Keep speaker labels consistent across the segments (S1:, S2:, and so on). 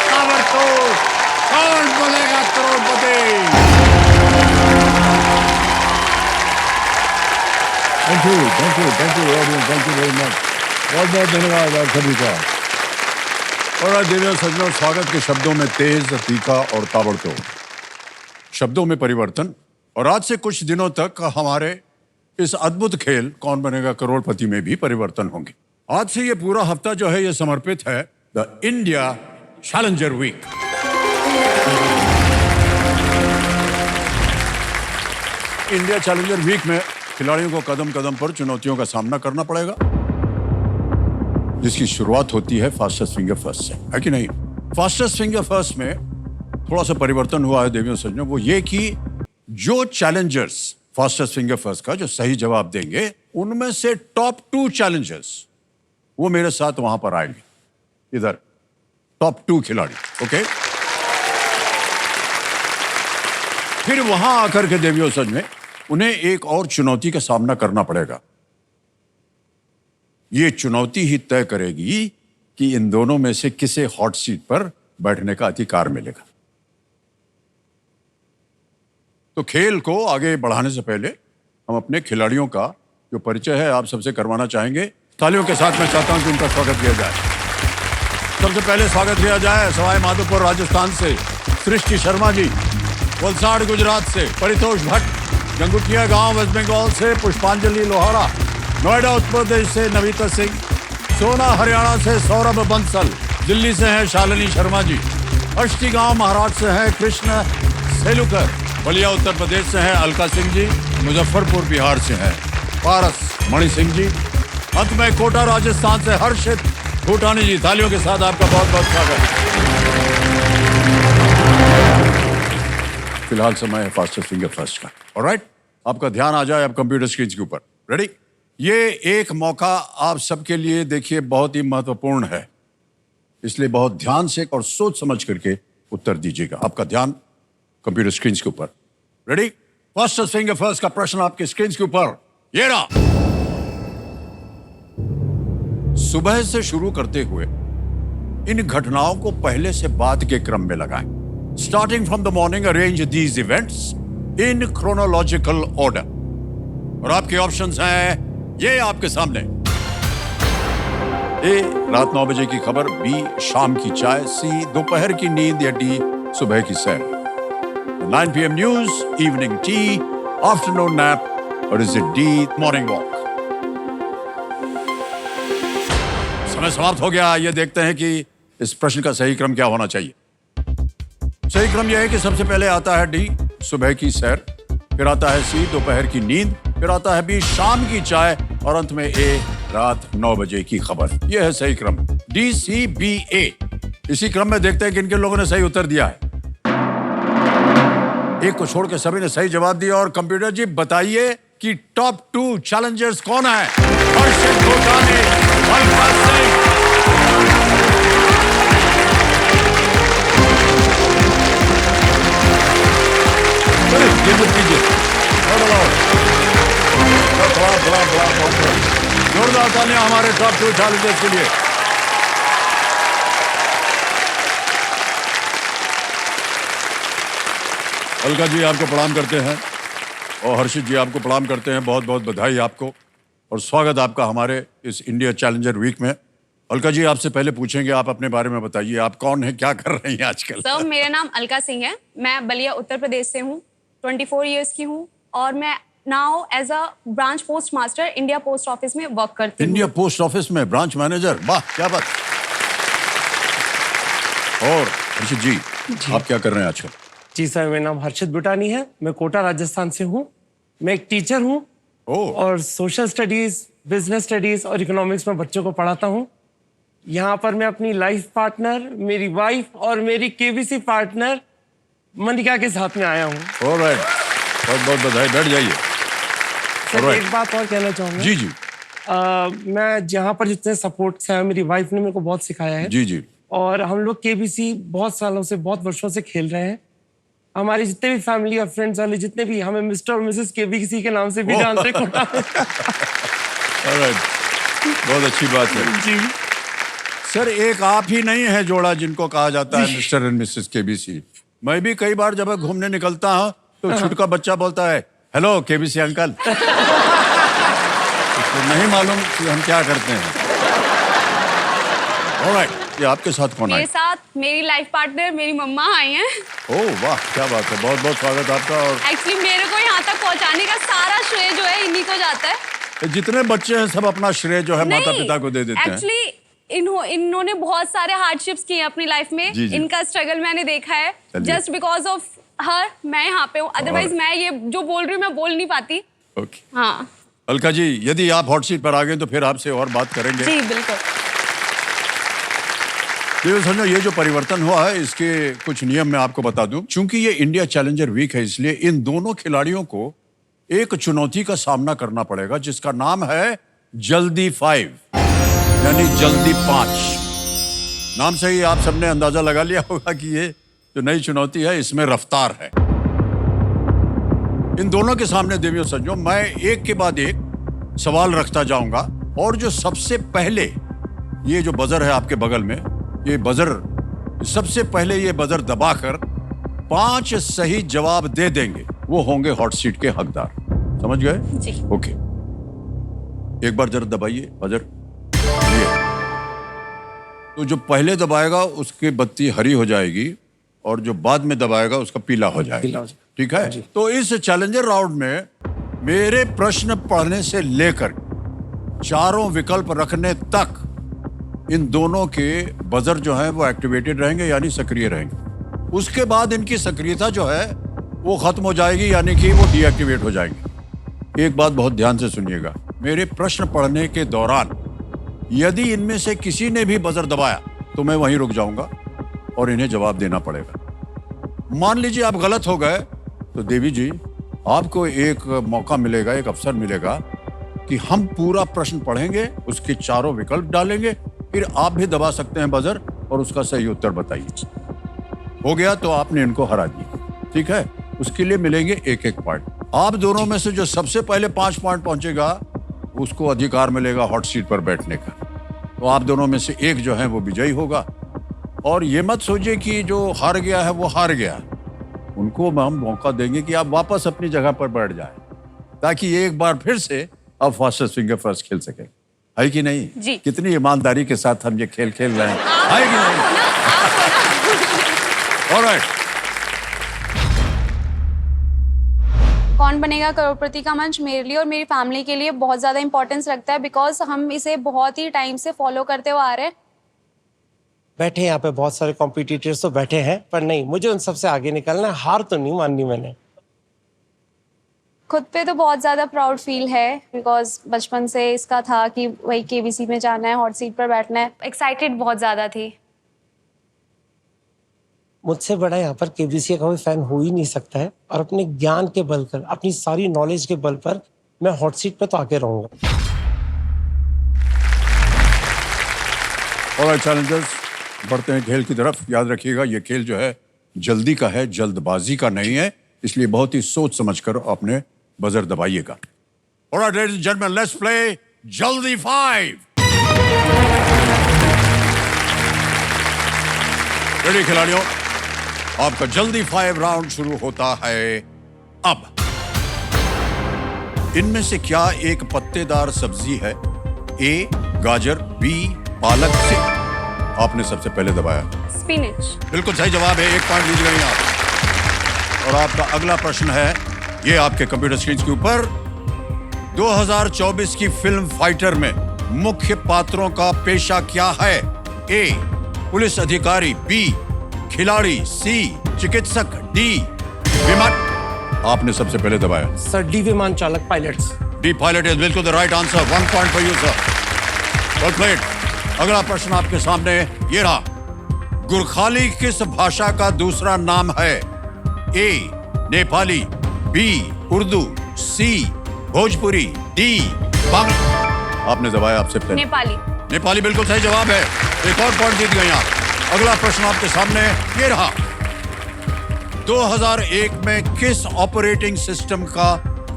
S1: ताबड़तोड़, Kaun Banega Crorepati? Thank you audience, thank you very much. बहुत बहुत धन्यवाद आप सभी का। और देवियों सज्जनों, स्वागत के शब्दों में तेज, तीखा और ताबड़तोड़, शब्दों में परिवर्तन। और आज से कुछ दिनों तक हमारे इस अद्भुत खेल कौन बनेगा करोड़पति में भी परिवर्तन होंगे। आज से ये पूरा हफ्ता जो है ये समर्पित है the India challenger week. India challenger week में खिलाड़ियों को कदम कदम पर चुनौतियों का सामना करना पड़ेगा, जिसकी शुरुआत होती है फास्टेस्ट फिंगर फर्स्ट से, है कि नहीं? फास्टेस्ट फिंगर फर्स्ट में थोड़ा सा परिवर्तन हुआ है देवियों सज्जनों, वो ये कि जो चैलेंजर्स फास्टेस्ट फिंगर फर्स्ट का जो सही जवाब देंगे, उनमें से टॉप 2 चैलेंजर्स वो मेरे साथ वहां पर आएंगे। इधर टॉप 2 खिलाड़ी, ओके? फिर वहां आकर के देवियों सज में उन्हें एक और चुनौती का सामना करना पड़ेगा। ये चुनौती ही तय करेगी कि इन दोनों में से किसे हॉट सीट पर बैठने का अधिकार मिलेगा। तो खेल को आगे बढ़ाने से पहले हम अपने खिलाड़ियों का जो परिचय है आप सबसे करवाना चाहेंगे। तालियों के साथ मैं चाहता हूं कि उनका स्वागत किया जाए। सबसे पहले स्वागत किया जाए सवाई माधोपुर राजस्थान से सृष्टि शर्मा जी, वलसाड़ गुजरात से परितोष भट्ट, गंगुटिया गांव वेस्ट बंगाल से पुष्पांजलि लोहारा, नोएडा उत्तर प्रदेश से नविता सिंह, सोना हरियाणा से सौरभ बंसल, दिल्ली से है शालिनी शर्मा जी, अष्टी गांव महाराष्ट्र से है कृष्ण सेलुकर, बलिया उत्तर प्रदेश से है अलका सिंह जी, मुजफ्फरपुर बिहार से है पारस मणि सिंह जी, अंत में कोटा राजस्थान से हर्षित भूटानी जी। तालियों के साथ आपका बहुत बहुत स्वागत। फिलहाल समय है फास्टेस्ट फिंगर फर्स्ट का। ऑलराइट, आपका ध्यान आ जाए अब कंप्यूटर स्क्रीन के ऊपर। रेडी? ये एक मौका आप सबके लिए देखिए बहुत ही महत्वपूर्ण है, इसलिए बहुत ध्यान से और सोच समझ करके उत्तर दीजिएगा। आपका ध्यान कंप्यूटर स्क्रीन के ऊपर। रेडी? फास्टेस्ट फिंगर फर्स्ट का प्रश्न आपके स्क्रीन के ऊपर ये रहा। सुबह से शुरू करते हुए इन घटनाओं को पहले से बाद के क्रम में लगाएं। Starting from the morning arrange these events in chronological order. और आपके ऑप्शंस हैं ये आपके सामने। ए, रात 9 बजे की खबर, बी, शाम की चाय, सी, दोपहर की नींद, या डी, सुबह की सैर। 9 PM news, evening tea, afternoon nap, और is it D, morning walk? समय समाप्त हो गया। ये देखते हैं कि इस प्रश्न का सही क्रम क्या होना चाहिए। सही क्रम यह है कि सबसे पहले आता है डी, सुबह की सैर, फिर आता है सी, दोपहर की नींद, फिर आता है बी, शाम की चाय, और अंत में ए, रात 9 बजे की खबर। यह है सही क्रम, डी, सी, बी, ए। इसी क्रम में देखते हैं कि किन लोगों ने सही उत्तर दिया है। एक को छोड़ के सभी ने सही जवाब दिया। और कंप्यूटर जी बताइए कि टॉप 2 चैलेंजर्स कौन है? हर्षित भूटानी, अलका सिंह। जोरदार तालियां हमारे टॉप 2 चैलेंजर्स के लिए। अलका जी आपको प्रणाम करते हैं और हर्षित जी आपको प्रणाम करते हैं। बहुत बहुत बधाई आपको और स्वागत आपका हमारे इस इंडिया चैलेंजर वीक में। अलका जी आपसे पहले पूछेंगे, आप अपने बारे में बताइए, आप कौन हैं, क्या कर रही हैं आजकल?
S2: सर मेरा नाम अलका सिंह है, मैं बलिया उत्तर प्रदेश से हूँ, 24 इयर्स की हूँ और मैं now as a branch post master India post office में वर्क करती हूँ।
S1: इंडिया पोस्ट ऑफिस में ब्रांच मैनेजर, वाह क्या बात। और हर्षित जी आप क्या कर रहे हैं आजकल?
S3: जी सर, मेरा नाम हर्षित भूटानी है, मैं कोटा राजस्थान से हूँ, मैं एक टीचर हूँ और सोशल स्टडीज, बिजनेस स्टडीज और इकोनॉमिक्स में बच्चों को पढ़ाता हूँ। यहाँ पर मैं अपनी लाइफ पार्टनर, मेरी वाइफ और मेरी केबीसी पार्टनर मनिका के साथ में आया हूँ।
S1: ऑलराइट, बहुत बहुत बधाई, बैठ जाइए।
S3: सर एक बात और कहना चाहूँगा।
S1: जी जी।
S3: मैं जहाँ पर जितने सपोर्ट्स हैं, मेरी वाइफ ने मेरे को बहुत सिखाया है।
S1: जी जी।
S3: और हम लोग केबीसी बहुत सालों से, बहुत वर्षों से खेल रहे हैं। हमारे जितने भी फैमिली और फ्रेंड्स वाले जितने भी, हमें मिस्टर और मिसेस केबीसी के नाम से भी जानते हैं।
S1: ऑलराइट, बहुत अच्छी बात है
S3: जी।
S1: सर एक आप ही नहीं है जोड़ा जिनको कहा जाता है मिस्टर एंड मिसेस केबीसी। मैं भी कई बार जब घूमने निकलता हूँ तो छुटका बच्चा बोलता है हेलो केबीसी अंकल। तो नहीं मालूम कि हम क्या करते हैं। ऑलराइट, ये आपके साथ कौन
S2: मेरे
S1: है?
S2: साथ मेरी लाइफ पार्टनर मेरी मम्मा आई हैं।
S1: ओह वाह, क्या बात है, बहुत बहुत स्वागत आपका। और
S2: एक्चुअली मेरे को यहाँ तक पहुँचाने का सारा श्रेय जो है इन्हीं को जाता है।
S1: जितने बच्चे हैं सब अपना श्रेय जो है माता
S2: नहीं,
S1: पिता को दे देते हैं।
S2: एक्चुअली इन्होंने बहुत सारे हार्डशिप्स किए अपनी लाइफ में।
S1: जी, जी।
S2: इनका स्ट्रगल मैंने देखा है।
S1: चलिए।
S2: जस्ट बिकॉज ऑफ हर मैं यहाँ पे हूँ, अदरवाइज मैं ये जो बोल रही हूँ मैं बोल नहीं पाती।
S1: ओके,
S2: हाँ
S1: अलका जी, यदि आप हॉट सीट पर आ गए तो फिर आपसे और बात करेंगे।
S2: जी बिल्कुल।
S1: ये समझो, ये जो परिवर्तन हुआ है इसके कुछ नियम मैं आपको बता दूं। चूंकि ये इंडिया चैलेंजर वीक है, इसलिए इन दोनों खिलाड़ियों को एक चुनौती का सामना करना पड़ेगा जिसका नाम है जल्दी 5, यानी जल्दी 5। नाम से ही आप सबने अंदाजा लगा लिया होगा कि ये जो नई चुनौती है इसमें रफ्तार है। इन दोनों के सामने देवियों सज्जनों मैं एक के बाद एक सवाल रखता जाऊंगा और जो सबसे पहले, ये जो बजर है आपके बगल में, ये बजर सबसे पहले ये बजर दबाकर 5 सही जवाब दे देंगे वो होंगे हॉट सीट के हकदार। समझ गए?
S2: जी।
S1: ओके, एक बार जरा दबाइए बजर। ये तो जो पहले दबाएगा उसकी बत्ती हरी हो जाएगी और जो बाद में दबाएगा उसका पीला हो जाएगा। ठीक है? तो इस चैलेंजर राउंड में मेरे प्रश्न पढ़ने से लेकर चारों विकल्प रखने तक इन दोनों के बजर जो है वो एक्टिवेटेड रहेंगे, यानी सक्रिय रहेंगे। उसके बाद इनकी सक्रियता जो है वो खत्म हो जाएगी, यानी कि वो डीएक्टिवेट हो जाएंगे। एक बात बहुत ध्यान से सुनिएगा, मेरे प्रश्न पढ़ने के दौरान यदि इनमें से किसी ने भी बजर दबाया तो मैं वहीं रुक जाऊंगा और इन्हें जवाब देना पड़ेगा। मान लीजिए आप गलत हो गए तो देवी जी आपको एक मौका मिलेगा, एक अवसर मिलेगा कि हम पूरा प्रश्न पढ़ेंगे, उसके चारों विकल्प डालेंगे, फिर आप भी दबा सकते हैं बजर और उसका सही उत्तर बताइए। हो गया तो आपने इनको हरा दिया। ठीक है? उसके लिए मिलेंगे एक एक पॉइंट। आप दोनों में से जो सबसे पहले 5 पॉइंट पहुंचेगा उसको अधिकार मिलेगा हॉट सीट पर बैठने का। तो आप दोनों में से एक जो है वो विजयी होगा। और ये मत सोचिए कि जो हार गया है वो हार गया, उनको हम मौका देंगे कि आप वापस अपनी जगह पर बैठ जाएं, ताकि एक बार फिर से आप फास्टेस्ट फिंगर फर्स्ट खेल सकें। है कि नहीं?
S2: जी।
S1: कितनी ईमानदारी के साथ हम ये खेल खेल रहे हैं, है कि नहीं? ऑलराइट,
S2: कौन बनेगा करोड़पति का मंच मेरे लिए और मेरी फैमिली के लिए बहुत ज़्यादा इंपॉर्टेंस रखता है, बिकॉज हम इसे बहुत ही टाइम से फॉलो करते हुए आ रहे हैं।
S3: बैठे यहाँ पे बहुत सारे कॉम्पिटिटर्स तो बैठे हैं, पर नहीं, मुझे उन सबसे आगे निकलना है। हार तो नहीं माननी मैंने।
S2: खुद पे तो बहुत ज़्यादा प्राउड फील है, बिकॉज बचपन से इसका था कि वही केबीसी में जाना है, हॉट सीट पर बैठना है। एक्साइटेड बहुत ज़्यादा थी।
S3: मुझसे बड़ा यहाँ पर केबीसी का कोई फैन हो ही नहीं सकता है, और अपने ज्ञान के बल पर, अपनी सारी नॉलेज के बल पर मैं हॉट सीट पे तो आके रहूंगा।
S1: ऑलराइट चैलेंजर्स, बढ़ते हैं खेल की तरफ। याद रखिएगा ये खेल जो है जल्दी का है, जल्दबाजी का नहीं है, इसलिए बहुत ही सोच समझकर अपने बजर दबाइएगा। Alright ladies and gentleman, let's play जल्दी 5। रेडी खिलाड़ियों, आपका जल्दी 5 राउंड शुरू होता है अब। इनमें से क्या एक पत्तेदार सब्जी है? ए गाजर, बी पालक, सी। आपने सबसे पहले दबाया
S2: स्पिनच।
S1: बिल्कुल सही जवाब है, 1 पॉइंट जीत गई आप। और आपका अगला प्रश्न है, ये आपके कंप्यूटर स्क्रीन के ऊपर, 2024 की फिल्म फाइटर में मुख्य पात्रों का पेशा क्या है? ए पुलिस अधिकारी, बी खिलाड़ी, सी चिकित्सक, डी विमान। आपने सबसे पहले दबाया
S3: सर, डी विमान चालक, पायलट्स।
S1: डी पायलट इज बिल्कुल the right answer. 1 point for you sir. Well played. अगला प्रश्न आपके सामने ये रहा, गुरखाली किस भाषा का दूसरा नाम है? ए नेपाली, बी उर्दू, सी भोजपुरी, डी बांग्ला। आपने दबाया आपसे पहले
S2: नेपाली।
S1: नेपाली बिल्कुल सही जवाब है, 1 और पॉइंट जीत गई आप। अगला प्रश्न आपके सामने ये रहा, 2001 में किस ऑपरेटिंग सिस्टम का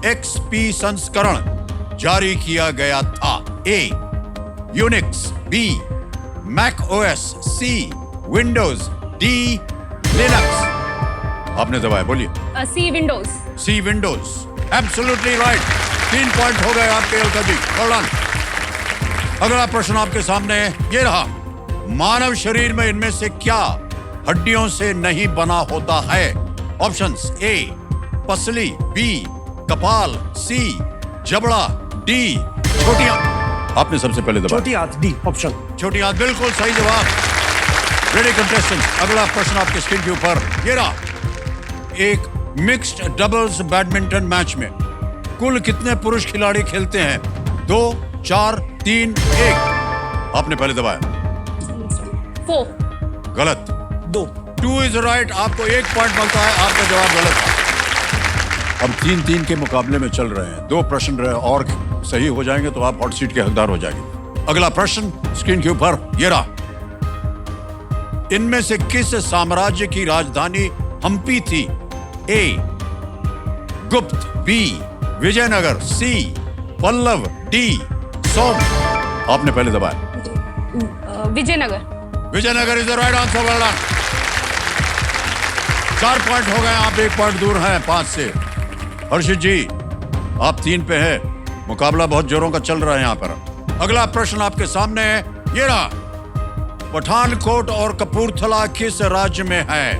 S1: XP संस्करण जारी किया गया था? ए यूनिक्स, बी मैक ओएस, सी विंडोज, डी लिनक्स। आपने दबाया, बोलिए।
S2: सी विंडोज।
S1: सी विंडोज, एब्सोल्युटली राइट। 3 पॉइंट हो गए आपके अलका जी। Well done. अगला प्रश्न आपके सामने ये रहा। मानव शरीर में इनमें से क्या हड्डियों से नहीं बना होता है? ऑप्शंस: ए पसली, बी कपाल, सी जबड़ा, डी छोटी आंत। आपने सबसे पहले दबाया।
S3: छोटी आंत, डी ऑप्शन।
S1: छोटी आंत, बिल्कुल सही जवाब। रेडी कंटेस्टेंट, अगला प्रश्न आपके स्क्रीन के ऊपर ये रहा। एक मिक्स्ड डबल्स बैडमिंटन मैच में कुल कितने पुरुष खिलाड़ी खेलते हैं? 2, 4, 3, 1। आपने पहले दबाया।
S2: 4।
S1: गलत।
S3: 2।
S1: 2 इज राइट। आपको 1 पॉइंट मिलता है। आपका जवाब गलत था। अब 3-3 के मुकाबले में चल रहे हैं। 2 प्रश्न रहे और सही हो जाएंगे तो आप हॉट सीट के हकदार हो जाएंगे। अगला प्रश्न स्क्रीन के ऊपर ये रहा। इनमें से किस साम्राज्य की राजधानी हम्पी थी? A Gupta, B Vijayanagara, C Pallava, D Soma. आपने पहले दबाया।
S2: Vijayanagara.
S1: Vijayanagara is the right answer. Well done. 4 point हो गए। आप 1 पॉइंट दूर हैं 5 से। हर्षित जी, आप 3 पे हैं। मुकाबला बहुत जोरों का चल रहा है यहाँ पर। अगला प्रश्न आपके सामने है ये रहा। पठानकोट और कपूरथला किस राज्य में है?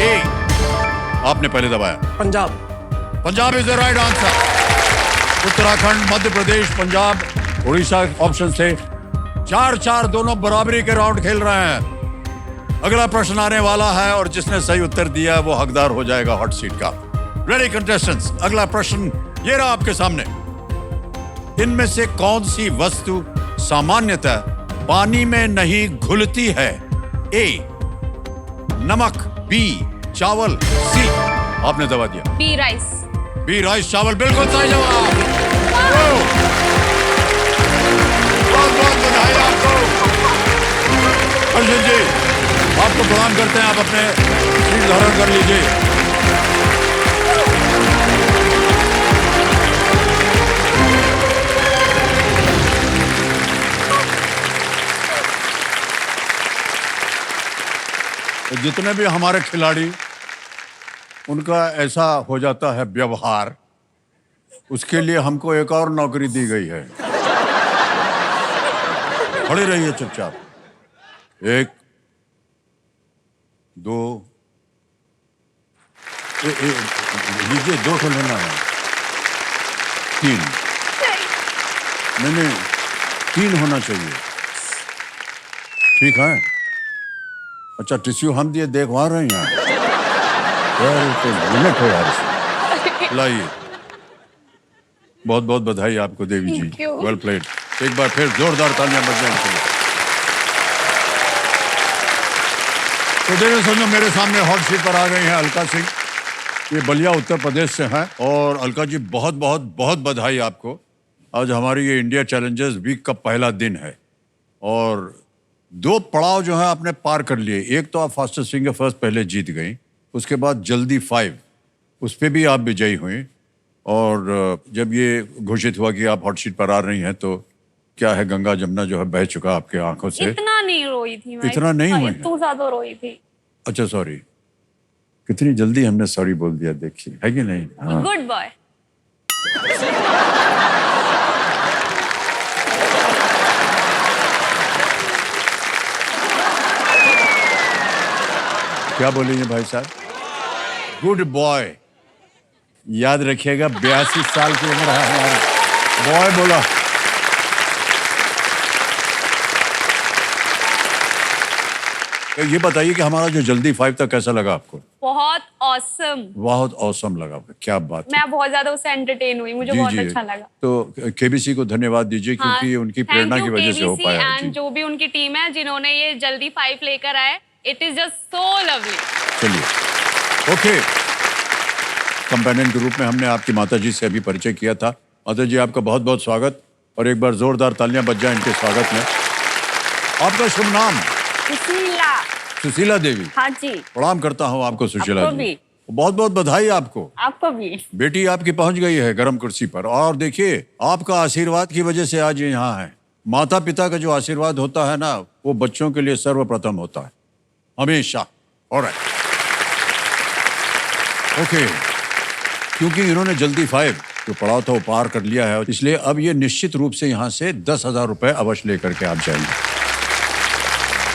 S1: ए आपने पहले दबाया।
S3: Punjab.
S1: Punjab is the right answer. Uttarakhand, Madhya Pradesh, Punjab, Orissa option से 4-4 दोनों बराबरी के राउंड खेल रहे हैं। अगला प्रश्न आने वाला है और जिसने सही उत्तर दिया वो हकदार हो जाएगा हॉट सीट का। रेडी कंटेस्टेंट्स, अगला प्रश्न ये रहा आपके सामने। इनमें से कौन सी वस्तु सामान्यतः पानी में नहीं घुलती है? ए नमक, बी चावल, सी। आपने दबा दिया।
S2: B rice.
S1: बी राइस, चावल, बिल्कुल सही जवाब। बहुत बहुत बधाई आपको। अर्जुन जी, आपको प्रणाम करते हैं। आप अपने सीट धारण कर लीजिए। तो जितने भी हमारे खिलाड़ी, उनका ऐसा हो जाता है व्यवहार, उसके लिए हमको एक और नौकरी दी गई है। खड़े रहिए चुपचाप। 1, 2 लीजिए, 2 को लेना है। 3 नहीं 3 होना चाहिए। ठीक है। अच्छा, टिश्यू हम दिए, देखवा रहे हैं यार, तो लिमिट है यार। लाइए, बहुत बहुत बधाई आपको देवी जी। Well played. एक बार फिर जोरदार तालियां बज जाएंगी। तो देखो समझो, मेरे सामने हॉट सीट पर आ गई हैं अलका सिंह। ये बलिया उत्तर प्रदेश से हैं। और अलका जी, बहुत बहुत बहुत बधाई आपको। आज हमारी ये इंडिया चैलेंजर्स वीक का पहला दिन है और 2 पड़ाव जो है आपने पार कर लिए। एक तो आप फास्टेस्ट फिंगर फर्स्ट पहले जीत गई, उसके बाद जल्दी 5 उस पर भी आप विजयी हुई। और जब ये घोषित हुआ कि आप हॉट सीट पर आ रही हैं तो क्या है, गंगा जमुना जो है बह चुका आपके आंखों से।
S2: इतना नहीं रोई थी मैं।
S1: इतना नहीं हुई?
S2: तू ज्यादा रोई थी।
S1: अच्छा, सॉरी। कितनी जल्दी हमने सॉरी बोल दिया, देखिए, है कि नहीं? हाँ।
S2: Good boy.
S1: क्या बोलेंगे भाई साहब? Good boy. याद रखिएगा, 82 साल की उम्र है हमारी। बॉय बोला। तो ये बताइए कि हमारा जो जल्दी 5 था कैसा लगा आपको?
S2: बहुत ऑसम।
S1: बहुत ऑसम लगा। क्या बात है।
S2: मैं बहुत ज्यादा उससे एंटरटेन हुई, मुझे बहुत अच्छा लगा।
S1: तो केबीसी को धन्यवाद दीजिए क्योंकि उनकी प्रेरणा की वजह से हो पाया।
S2: एंड जो भी उनकी टीम है जिन्होंने ये जल्दी 5 लेकर आए, it is just so lovely.
S1: चलिए, ओके। कंपेनियन के रूप में हमने आपकी माता जी से अभी परिचय किया था। माता जी, आपका बहुत बहुत स्वागत और एक बार जोरदार तालियां बज जाएं इनके स्वागत में। आपका शुभ नाम?
S2: सुशीला।
S1: सुशीला देवी।
S2: हाँ जी।
S1: प्रणाम करता हूँ आपको सुशीला
S2: आपको
S1: जी।
S2: भी।
S1: बहुत बहुत बधाई आपको।
S2: आपको भी।
S1: बेटी आपकी पहुंच गई है गर्म कुर्सी पर और देखिए, आपका आशीर्वाद की वजह से आज ये यहाँ है। माता पिता का जो आशीर्वाद होता है ना, वो बच्चों के लिए सर्वप्रथम होता है, हमेशा। Alright, okay. क्योंकि इन्होंने जल्दी 5 जो पढ़ा था वो पार कर लिया है, इसलिए अब ये निश्चित रूप से यहाँ से 10,000 रुपए अवश्य लेकर के आप जाएंगे।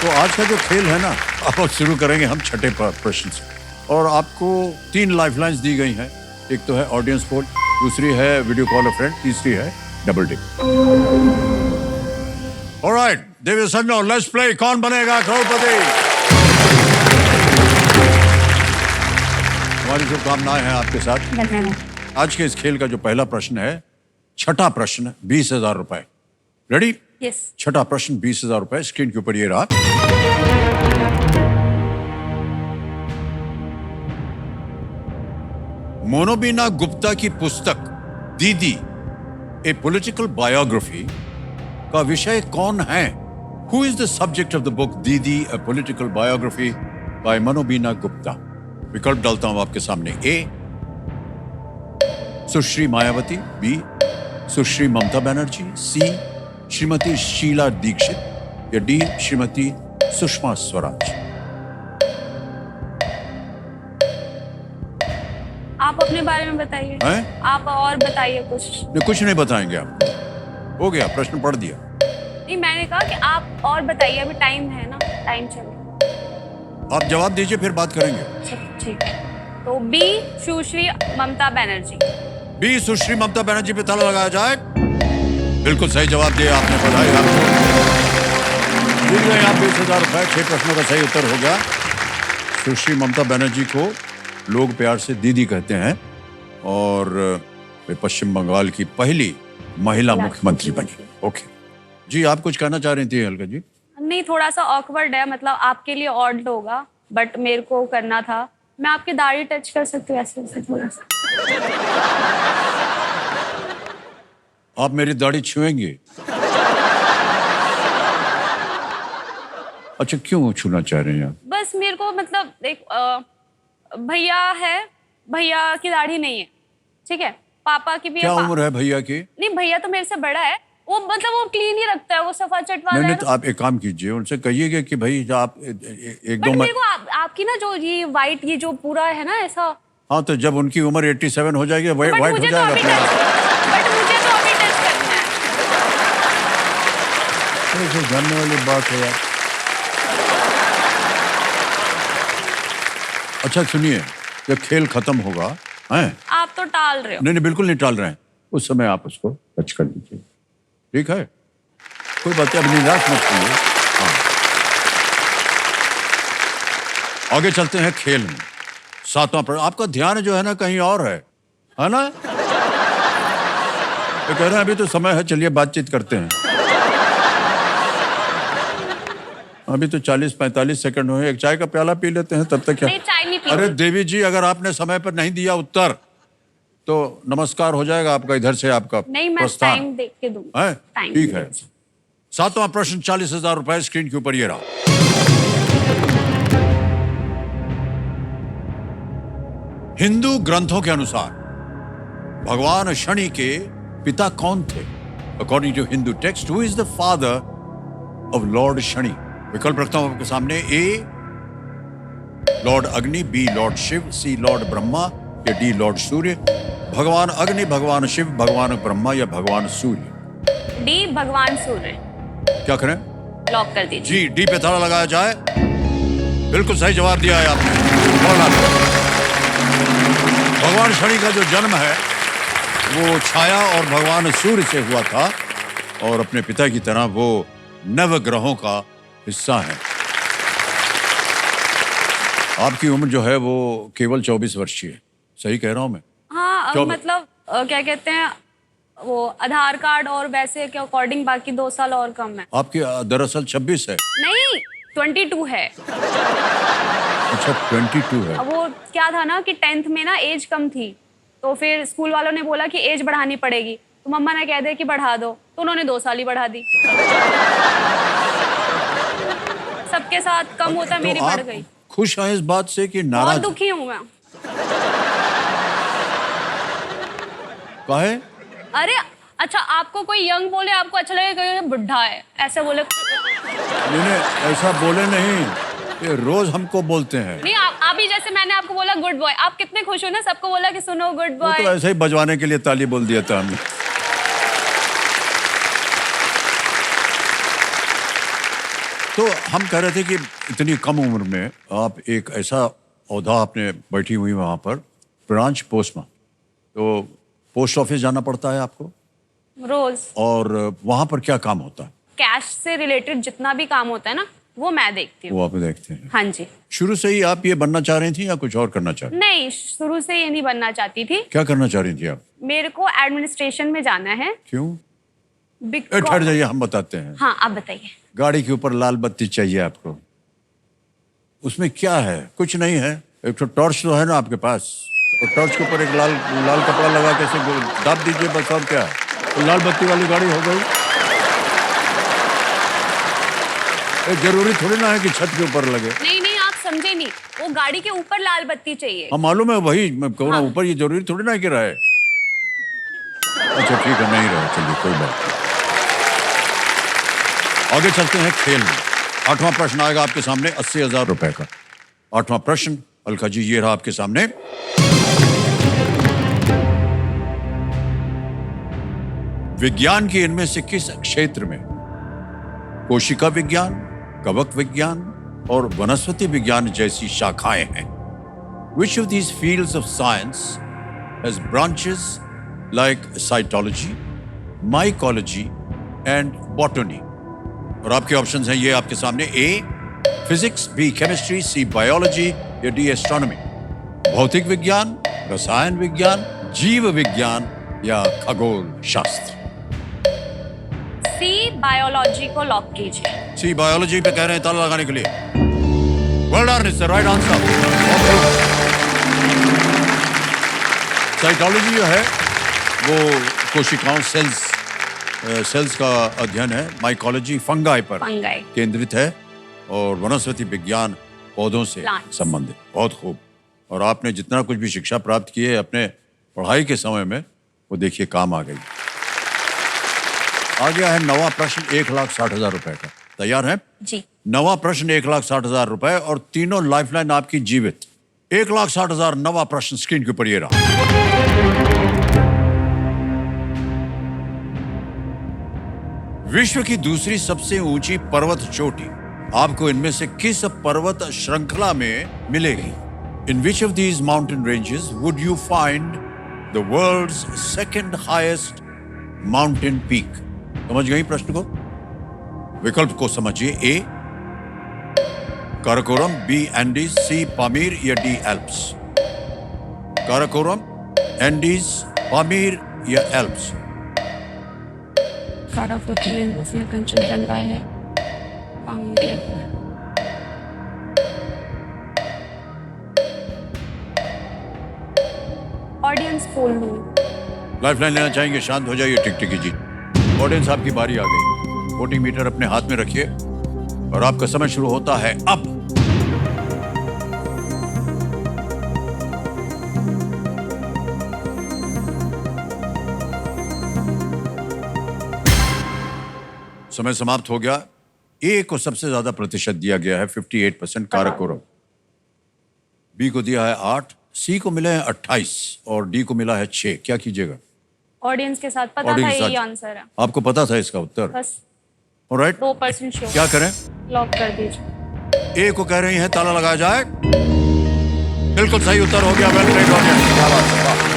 S1: तो आज का जो खेल है ना, अब शुरू करेंगे हम छठे प्रश्न से। और आपको 3 लाइफलाइंस दी गई हैं। एक तो है ऑडियंस पोल, दूसरी है वीडियो कॉल अ फ्रेंड, तीसरी है डबल टिक। ऑलराइट देवी सज्जनों, लेट्स प्ले कौन बनेगा करोड़पति। हमारी शुभकामनाएं हैं आपके साथ।
S2: धन्यवाद।
S1: आज के इस खेल का जो पहला प्रश्न है, छठा प्रश्न, 20,000 रुपए। रेडी?
S2: यस।
S1: छठा प्रश्न 20,000 रुपए, स्क्रीन के ऊपर ये रहा। मोनोबीना गुप्ता की पुस्तक दीदी ए पॉलिटिकल बायोग्राफी का विषय कौन है? Who is the subject of the book दीदी ए पॉलिटिकल बायोग्राफी बाय मनोबीना गुप्ता? विकल्प डालता हूं आपके सामने। ए सुश्री मायावती, बी सुश्री ममता बनर्जी, सी श्रीमती शीला दीक्षित, या डी श्रीमती सुषमा स्वराज।
S2: आप अपने बारे में बताइए। आप और बताइए कुछ।
S1: नहीं, कुछ नहीं बताएंगे आप। हो गया, प्रश्न पढ़ दिया।
S2: नहीं, मैंने कहा कि आप और बताइए, अभी टाइम है ना, टाइम चले।
S1: आप जवाब दीजिए, फिर बात करेंगे।
S2: ठीक है, तो बी सुश्री ममता बनर्जी।
S1: बी सुश्री ममता बनर्जी पे ताला लगाया जाए। बिल्कुल सही जवाब दिया आपने, बधाई आपको। मिल गए आप 20,000 रुपए। 6 प्रश्नों का सही उत्तर हो गया। सुश्री ममता बनर्जी को लोग प्यार से दीदी कहते हैं और वे पश्चिम बंगाल की पहली महिला मुख्यमंत्री बनी। ओके जी, आप कुछ कहना चाह रही थी अलका जी?
S2: नहीं, थोड़ा सा ऑकवर्ड है, मतलब आपके लिए ऑड होगा, बट मेरे को करना था। मैं आपकी दाढ़ी टच कर सकती हूँ ऐसे ऐसे थोड़ा सा?
S1: आप मेरी दाढ़ी छुएंगे? अच्छा, क्यों छूना चाह रहे हैं आप?
S2: बस मेरे को मतलब एक भैया है, भैया की दाढ़ी नहीं है, ठीक है, पापा की भी
S1: क्या
S2: है।
S1: उम्र है भैया की?
S2: नहीं, भैया तो मेरे से बड़ा है, वो मतलब वो क्लीन ही रखता है, वो सफा चटवा
S1: नहीं, तो आप एक काम कीजिए, उनसे कहिएगा कि भाई आप एक दो
S2: मेरे को आपकी ना जो ये वाइट, ये जो पूरा है ना ऐसा।
S1: हाँ, तो जब उनकी उम्र 87 हो जाएगी, वाइट हो जाएगा।
S2: बट मुझे तो अभी टच करना है।
S1: जानने वाली बात है यार। अच्छा सुनिए, जब खेल खत्म होगा, हैं?
S2: आप तो टाल रहे हो।
S1: नहीं, बिल्कुल नहीं टाल रहे हैं। उस समय आप उसको टच कर दीजिए, ठीक है? कोई बात नहीं, अब निराश मत होइए। हाँ। आगे चलते हैं खेल में। 7वां प्रश्न। आपका ध्यान जो है ना कहीं और है ना? तो कह रहे हैं अभी तो समय है, चलिए बातचीत करते हैं। अभी तो 40-45 सेकंड हुए, एक चाय का प्याला पी लेते हैं तब तक। क्या?
S2: नहीं, चाय नहीं पी।
S1: अरे देवी जी, अगर आपने समय पर नहीं दिया उत्तर तो नमस्कार हो जाएगा आपका, इधर से आपका
S2: नहीं, मैं टाइम देख के दूंगा।
S1: ठीक है। 7वां प्रश्न 40,000 रुपए, स्क्रीन के ऊपर ये रहा। हिंदू ग्रंथों के अनुसार भगवान शनि के पिता कौन थे? According to Hindu text, who is the father of lord Shani? विकल्प रखता हूं आपके सामने। A lord Agni, B lord Shiva, C lord Brahma, या डी लॉर्ड सूर्य। भगवान अग्नि, भगवान शिव, भगवान ब्रह्मा या भगवान सूर्य?
S2: डी भगवान सूर्य।
S1: क्या करें?
S2: लॉक कर दीजिए।
S1: जी, डी पे ताला लगाया जाए। बिल्कुल सही जवाब दिया है आपने। भगवान शनि का जो जन्म है वो छाया और भगवान सूर्य से हुआ था, और अपने पिता की तरह वो नवग्रहों का हिस्सा है। आपकी उम्र जो है वो केवल 24 वर्ष की है, सही कह रहा हूं मैं?
S2: हाँ, मतलब क्या कहते हैं, वो आधार कार्ड और वैसे के अकॉर्डिंग बाकी 2 साल और कम है।
S1: आपकी दरअसल 26 है।
S2: नहीं, 22 है।
S1: अच्छा, 22 है।
S2: अब वो क्या था ना कि 10th में ना एज कम थी, तो फिर स्कूल वालों ने बोला कि एज बढ़ानी पड़ेगी, तो मम्मा ने कह दिया कि बढ़ा दो, तो उन्होंने 2 साल ही बढ़ा दी। सबके साथ कम होता,
S1: तो
S2: मेरी बढ़ गई।
S1: खुश हैं इस बात से कि नाराज?
S2: बहुत दुखी हूँ मैं।
S1: काहे?
S2: अरे अच्छा, आपको कोई यंग बोले आपको अच्छा लगेगा, कोई बुढ़ा है ऐसे बोले?
S1: मैंने ऐसा बोले नहीं, ये रोज हमको बोलते हैं।
S2: नहीं, आप ही जैसे मैंने आपको बोला गुड बॉय, आप कितने खुश हो ना, सबको बोला कि सुनो गुड
S1: वो
S2: बॉय।
S1: तो ऐसे ही बजवाने के लिए ताली बोल दिया था हमने। तो हम कह रहे थे कि इतनी कम उम्र में आप एक ऐसा औहदा आपने बैठी हुई वहां पर, ब्रांच पोस्टमैन, तो पोस्ट ऑफिस जाना पड़ता है आपको,
S2: रोज
S1: और वहां पर क्या काम होता है?
S2: कैश से रिलेटेड जितना भी काम होता है ना, वो मैं देखती हूँ।
S1: वो आप देखते हैं।
S2: हाँ जी।
S1: शुरू से ही आप ये बनना चाह रही थी या कुछ और करना चाह रही थी?
S2: नहीं, शुरू से ये नहीं बनना चाहती थी।
S1: क्या करना चाह रही थी आप?
S2: मेरे को एडमिनिस्ट्रेशन में जाना है।
S1: क्यों?
S2: बिकॉज
S1: ठहर जाइए, हम बताते हैं।
S2: हाँ, आप बताइए।
S1: गाड़ी के ऊपर लाल बत्ती चाहिए आपको, उसमें क्या है? कुछ नहीं है, एक तो टॉर्च तो है ना आपके पास, और टॉर्च के ऊपर एक लाल लाल कपड़ा लगा के ऐसे दाब दीजिए बस, और क्या है? तो लाल बत्ती वाली गाड़ी हो गई। ये जरूरी थोड़ी ना है कि छत के ऊपर लगे।
S2: नहीं नहीं, आप समझे नहीं, वो गाड़ी के ऊपर लाल बत्ती चाहिए।
S1: हाँ मालूम है, वही मैं कहूँ
S2: हाँ।
S1: ऊपर, ये जरूरी थोड़ी ना है कि रहे। अच्छा ठीक है, नहीं रहे, चलिए कोई बात नहीं। आगे चलते हैं खेल में। 8वां प्रश्न आएगा आपके सामने 80,000 रुपए का। 8वां प्रश्न, अलका जी ये रहा आपके सामने। विज्ञान के इनमें से किस क्षेत्र में कोशिका विज्ञान, कवक विज्ञान और वनस्पति विज्ञान जैसी शाखाएं हैं? Which of these fields of science has branches like cytology, mycology and botany? और आपके ऑप्शंस हैं ये आपके सामने: A physics, B chemistry, C biology या डी एस्ट्रोनॉमी। भौतिक विज्ञान, रसायन विज्ञान, जीव विज्ञान या खगोल शास्त्र।
S2: सी बायोलॉजी को लॉक कीजिए।
S1: सी बायोलॉजी पे कह रहे हैं ताला लगाने के लिए। Well done, it's the right answer. Cytology जो है वो कोशिकाओं, सेल्स का अध्ययन है। माइकोलॉजी फंगाई पर
S2: फंगाई।
S1: केंद्रित है, और वनस्पति विज्ञान पौधों से
S2: Plants।
S1: संबंधित। बहुत खूब। और आपने जितना कुछ भी शिक्षा प्राप्त की है अपने पढ़ाई के समय में, वो देखिए काम आ गई। आ गया है 9वां प्रश्न 1,60,000 रुपए का। तैयार है?
S2: जी।
S1: 9वां प्रश्न 1,60,000 रुपए और तीनों लाइफलाइन आपकी जीवित। 1,60,000 9वां प्रश्न स्क्रीन के ऊपर ये रहा। विश्व की दूसरी सबसे ऊंची पर्वत चोटी आपको इनमें से किस पर्वत श्रृंखला में मिलेगी? In which of these mountain ranges would you find the world's second highest mountain peak? समझ गई प्रश्न को? विकल्प को समझिए। A Karakoram, B Andes, C Pamir या D Alps. Karakoram, Andes, Pamir या एल्प्स?
S2: कंचनजंगा है। ऑडियंस बोल लो।
S1: लाइफलाइन लेना चाहेंगे? शांत हो जाइए, टिकटिकी जी। ऑडियंस आपकी बारी आ गई। वोटिंग मीटर अपने हाथ में रखिए और आपका समय शुरू होता है अब। समय समाप्त हो गया। ए को सबसे ज्यादा प्रतिशत दिया गया है 58% काराकोरम, बी को दिया है 8, सी को मिले हैं 28 और डी को मिला है 6। क्या कीजिएगा?
S2: ऑडियंस के साथ पता था
S1: ऑडियंस
S2: यही
S1: साथ-
S2: आंसर है।
S1: आपको पता था इसका उत्तर?
S2: बस
S1: ऑलराइट,
S2: 2% श्योर।
S1: क्या करें?
S2: लॉक कर दीजिए।
S1: ए को कह रही है ताला लगाया जाए। बिल्कुल सही उत्तर हो गया। Well played audience. क्या बात है, वाह।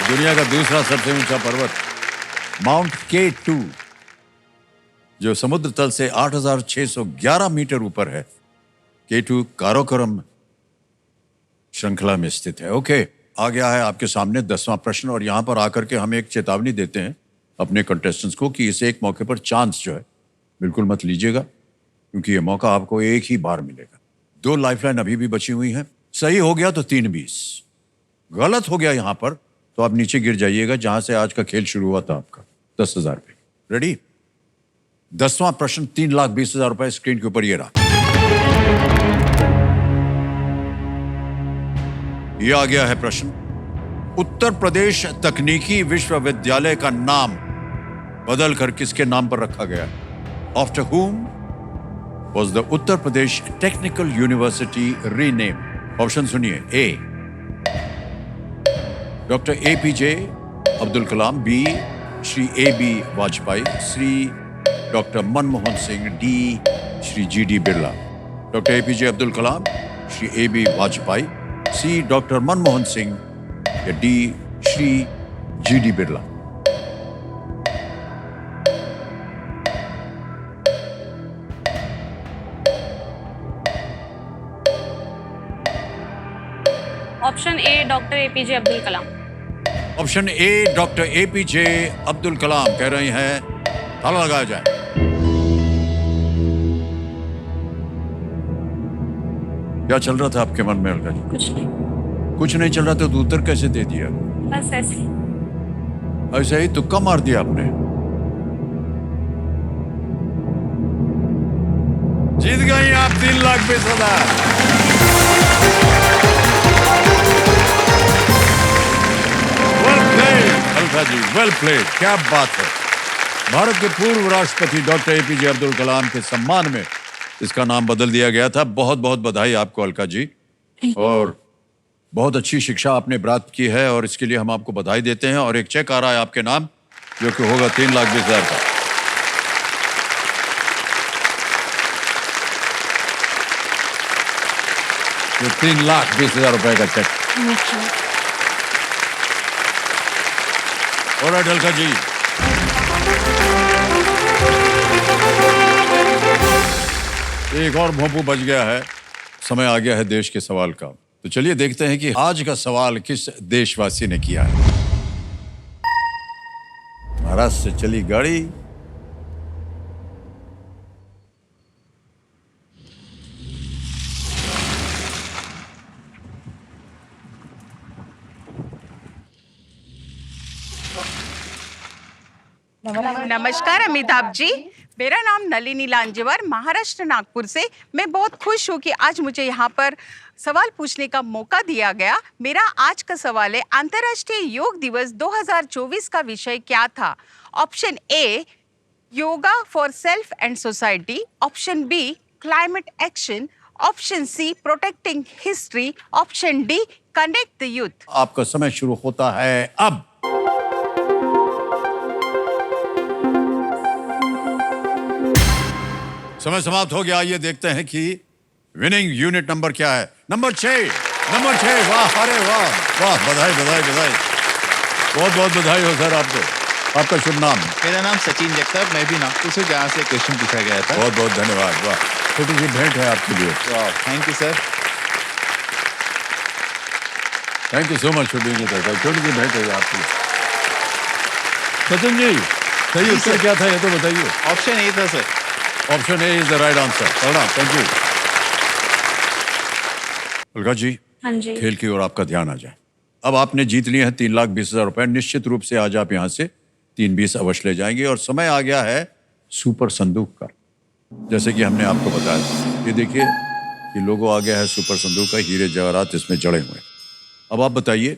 S1: दुनिया का दूसरा सबसे ऊंचा पर्वत माउंट K2 जो समुद्र तल से 8,611 मीटर ऊपर है, K2 काराकोरम श्रृंखला में स्थित है। ओके, आ गया है आपके सामने 10वां प्रश्न, और यहां पर आकर के हम एक चेतावनी देते हैं अपने कंटेस्टेंट्स को कि इस एक मौके पर चांस जो है बिल्कुल मत लीजिएगा, क्योंकि ये मौका आपको एक ही बार मिलेगा। 2 लाइफलाइन अभी भी बची हुई हैं। सही हो गया तो 3-20, गलत हो गया यहां पर तो आप नीचे गिर जाइएगा जहां से आज का खेल शुरू हुआ था आपका 10,000 पे। रेडी? 10वां प्रश्न 3,20,000 रुपए स्क्रीन के ऊपर ये रहा। ये आ गया है प्रश्न। उत्तर प्रदेश तकनीकी विश्वविद्यालय का नाम बदलकर किसके नाम पर रखा गया? After whom was the Uttar Pradesh technical university rename? Option सुनिए। A doctor APJ Abdul Kalam, B Shri AB Vajpayee, C doctor Manmohan Singh, D Shri GD Birla. Doctor APJ Abdul Kalam, Shri AB Vajpayee, C doctor Manmohan Singh या D Shri GD Birla.
S2: Option A doctor APJ Abdul Kalam.
S1: Option A doctor APJ Abdul Kalam कह रहे हैं, ताला लगाया जाए। क्या चल रहा था आपके मन में अलका जी?
S2: कुछ नहीं,
S1: कुछ नहीं चल रहा था तो उत्तर कैसे दे दिया?
S2: बस ऐसे।
S1: ऐसे ही तुक्का मार दिया आपने। जीत गई आप 3,20,000। Well played Alka ji, well played. क्या बात है। भारत के पूर्व राष्ट्रपति डॉक्टर APJ अब्दुल कलाम के सम्मान में इसका नाम बदल दिया गया था। बहुत बहुत बधाई आपको अलका जी, और बहुत अच्छी शिक्षा आपने प्राप्त की है और इसके लिए हम आपको बधाई देते हैं। और एक चेक आ रहा है आपके नाम जो कि होगा 3,20,000 का। ये 3,20,000 रुपए का चेक। और अलका जी, एक और भोंपू बच गया है। समय आ गया है देश के सवाल का। तो चलिए देखते हैं कि आज का सवाल किस देशवासी ने किया है। महाराष्ट्र से चली गाड़ी।
S4: नमस्कार अमिताभ जी, मेरा नाम नलिनी लांजेवार, महाराष्ट्र नागपुर से। मैं बहुत खुश हूँ कि आज मुझे यहाँ पर सवाल पूछने का मौका दिया गया। मेरा आज का सवाल है, अंतर्राष्ट्रीय योग दिवस 2024 का विषय क्या था? Option A yoga for self and society, option B climate action, option C protecting history, option D connect the youth.
S1: आपका समय शुरू होता है अब। समय समाप्त हो गया। आइए देखते हैं कि विनिंग यूनिट नंबर क्या है। नंबर 6। वाह, अरे वाह वाह, बधाई बधाई बधाई, बहुत बहुत बधाई हो सर आपको। आपका शुभ नाम?
S5: मेरा नाम सचिन जगताप, मैं भी नागपुर से, जहाँ से क्वेश्चन पूछा गया था।
S1: बहुत बहुत धन्यवाद। वाह, छोटी सी भेंट है आपके लिए।
S5: Thank you sir.
S1: Thank you so much छोटी सी भेंट है आपके लिए। सचिन जी, सही उत्तर क्या था ये तो बताइए।
S5: ऑप्शन ए था sir.
S1: Option A is the right answer. प्रणाम, थैंक यू। अलका जी,
S2: हाँ जी।
S1: खेल की ओर आपका ध्यान आ जाए। अब आपने जीत लिए हैं 3,20,000 रुपए। निश्चित रूप से आज आप यहाँ से 3,20 अवश्य ले जाएंगे। और समय आ गया है सुपर संदूक का। जैसे कि हमने आपको बताया, ये देखिए, ये लोगो आ गया है सुपर संदूक का, हीरे जवाहरात इसमें जड़े हुए। अब आप बताइए,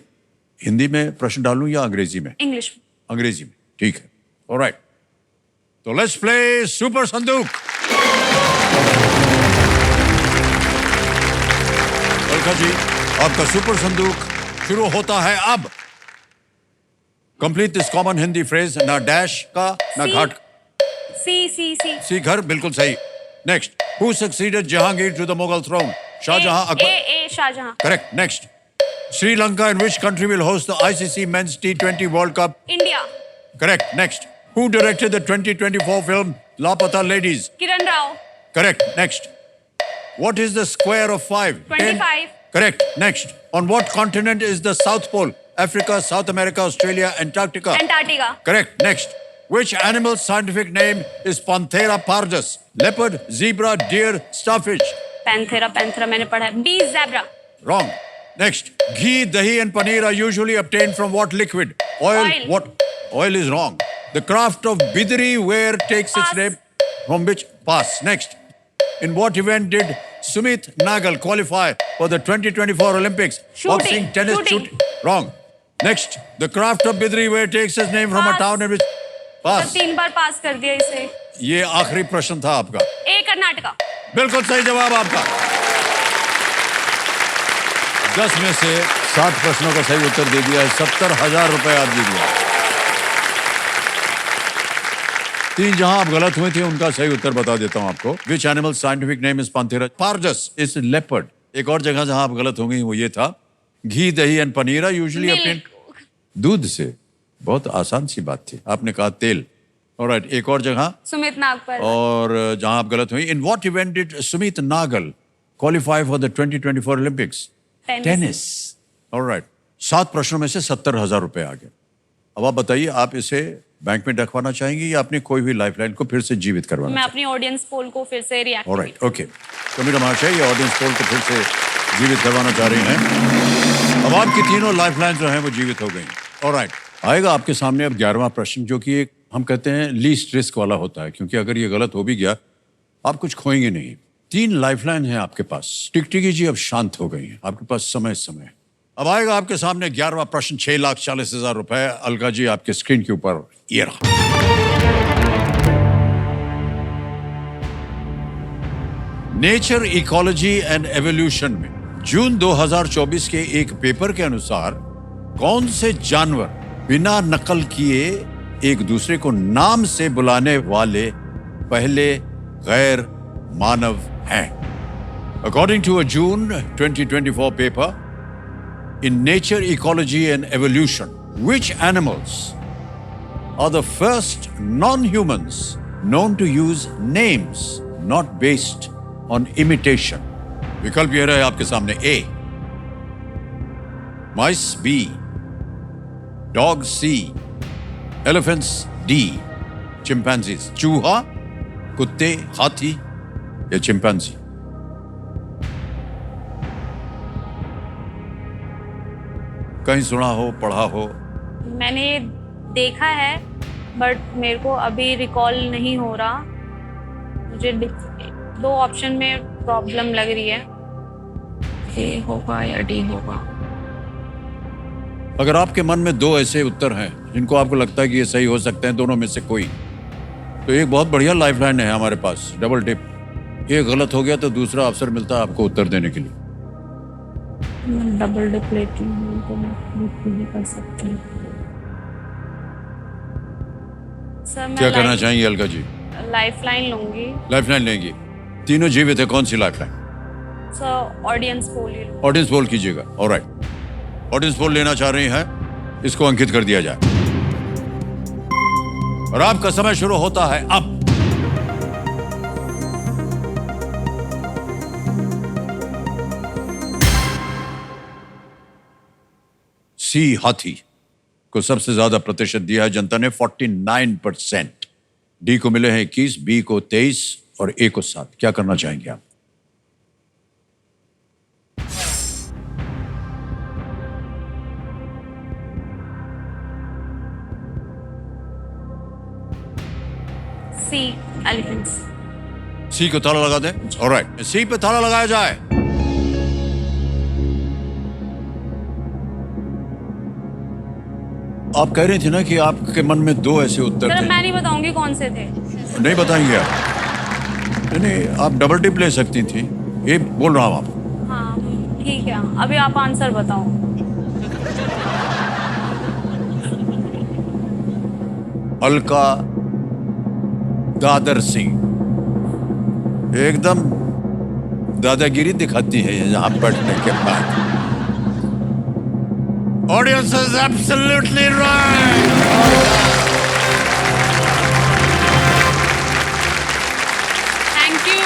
S1: हिंदी में प्रश्न डालूं या अंग्रेजी में?
S2: इंग्लिश में।
S1: अंग्रेजी में, ठीक है। ऑलराइट, तो लेट्स प्ले सुपर संदूक। अलका जी, आपका सुपर संदूक शुरू होता है अब। Complete this common Hindi phrase. ना डैश का, ना घाट। सी घर, बिल्कुल सही। Next, who succeeded Jahangir to the Mughal throne? Shahjahan, Akbar.
S2: Shahjahan.
S1: Correct. Next, Sri Lanka in which country will host the ICC Men's T20 World Cup?
S2: India.
S1: Correct. Next, who directed the 2024 film Lapata Ladies?
S2: Kiran Rao.
S1: Correct. Next, what is the square of 5?
S2: 25.
S1: Correct. Next, on what continent is the South Pole? Africa, South America, Australia, Antarctica?
S2: Antarctica.
S1: Correct. Next, which animal's scientific name is Panthera pardus? Leopard, zebra, deer, starfish?
S2: Panthera मैंने पढ़ा है। B zebra.
S1: Wrong. Next, ghee, dahi and paneer are usually obtained from what liquid? Oil.
S2: Oil.
S1: What? Oil is wrong. The craft of bidri ware takes its
S2: Pass.
S1: name from which? Pass. Next, in what event did Sumit Nagal qualify for the 2024 Olympics?
S2: Shooting.
S1: Boxing, tennis,
S2: Shooting.
S1: Wrong. Next, the craft of Bidri ware takes its name from a
S2: Pass.
S1: Town in which
S2: sir
S1: pass.
S2: 3 बार pass कर दिया इसे।
S1: ये आखिरी प्रश्न था आपका।
S2: ए कर्नाटका।
S1: बिल्कुल सही जवाब आपका। 10 में से 7 प्रश्नों का सही उत्तर दे दिया है। 70,000 रुपए आप जीत गए। 3 जहां आप गलत हुए थे उनका सही उत्तर बता देता हूं आपको। Which animal scientific name is Panthera pardus is leopard. एक और जगह जहां आप गलत हो गई वो ये था, घी दही एंड पनीर यूजुअली अपने दूध से। बहुत आसान सी बात थी, आपने कहा तेल। ऑलराइट, एक और जगह
S2: सुमित नागपाल।
S1: और जहां आप गलत हुई, in what event did Sumit Nagal qualify for the 2024 Olympics? Tennis. Alright, 7 प्रश्नों में से 70,000 रुपए आ गए। अब आप बताइए, आप इसे बैंक में रखवाना चाहेंगे या अपनी कोई भी लाइफलाइन को फिर से जीवित करवाना?
S2: मैं अपनी ऑडियंस पोल को फिर से रिएक्ट।
S1: Alright, okay. तो मेरा महाशय, ये ऑडियंस पोल को फिर से जीवित करवाना चाह रही हैं। अब आपकी तीनों लाइफलाइन जो हैं वो जीवित हो गई। ऑलराइट, आएगा आपके सामने अब 11वां प्रश्न, जो कि एक हम कहते हैं लीस्ट रिस्क वाला होता है, क्योंकि अगर ये गलत हो भी गया आप कुछ खोएंगे नहीं। 3 लाइफलाइन है आपके पास। टिकटिकी जी अब शांत हो गई हैं, आपके पास समय। अब आएगा आपके सामने 11वां प्रश्न, 6,40,000 रुपए। अलका जी आपके स्क्रीन के ऊपर ये रहा। नेचर इकोलॉजी एंड एवोल्यूशन में जून 2024 के एक पेपर के अनुसार कौन से जानवर बिना नकल किए एक दूसरे को नाम से बुलाने वाले पहले गैर मानव हैं? According to a June 2024 paper in Nature, Ecology and Evolution, which animals are the first non-humans known to use names not based on imitation? विकल्प ये रहे आपके सामने। A, mice, B, dogs, C, elephants, D, chimpanzees। चूहा, कुत्ते, हाथी या chimpanzee? कहीं सुना हो, पढ़ा हो?
S2: मैंने ये देखा है बट मेरे को अभी रिकॉल नहीं हो रहा। मुझे 2 ऑप्शन में प्रॉब्लम लग रही है, ए होगा या डी होगा।
S1: अगर आपके मन में 2 ऐसे उत्तर हैं जिनको आपको लगता है कि ये सही हो सकते हैं, दोनों में से कोई, तो एक बहुत बढ़िया लाइफलाइन है हमारे पास, डबल डिप। ये गलत हो गया तो दूसरा अवसर मिलता है आपको उत्तर देने के लिए।
S2: मैं डबल डिप लेती हूँ तो मैं नहीं कर सकती। सर मैं
S1: क्या करना चाहेंगे अलका जी?
S2: लाइफलाइन लूंगी।
S1: लाइफलाइन लेंगी? तीनों जीवित है, कौन सी लाइफलाइन?
S2: सर ऑडियंस पोल ही लूंगी।
S1: ऑडियंस पोल कीजिएगा। ऑलराइट, ऑडियंस पोल लेना चाह रही हैं, इसको अंकित कर दिया जाए और आपका समय शुरू होता है अब। सी, हाथी को सबसे ज्यादा प्रतिशत दिया है जनता ने, 49%। डी को मिले हैं 21, बी को 23 और ए को 7। क्या करना चाहेंगे आप?
S2: सी, एलिफेंट्स।
S1: सी को ताला लगा दें। ऑलराइट, सी पे ताला लगाया जाए। आप कह रही थी ना कि आपके मन में 2 ऐसे उत्तर
S2: सर
S1: थे।
S2: मैं नहीं बताऊंगी कौन से थे।
S1: नहीं बताएंगे आप? नहीं, आप डबल टिप ले सकती थी, ये बोल रहा हूं आप।
S2: हाँ ठीक है, अभी आप आंसर बताओ।
S1: अलका दादर सिंह एकदम दादागिरी दिखाती है यहां पढ़ने के बाद। Audience is absolutely right.
S2: Thank you.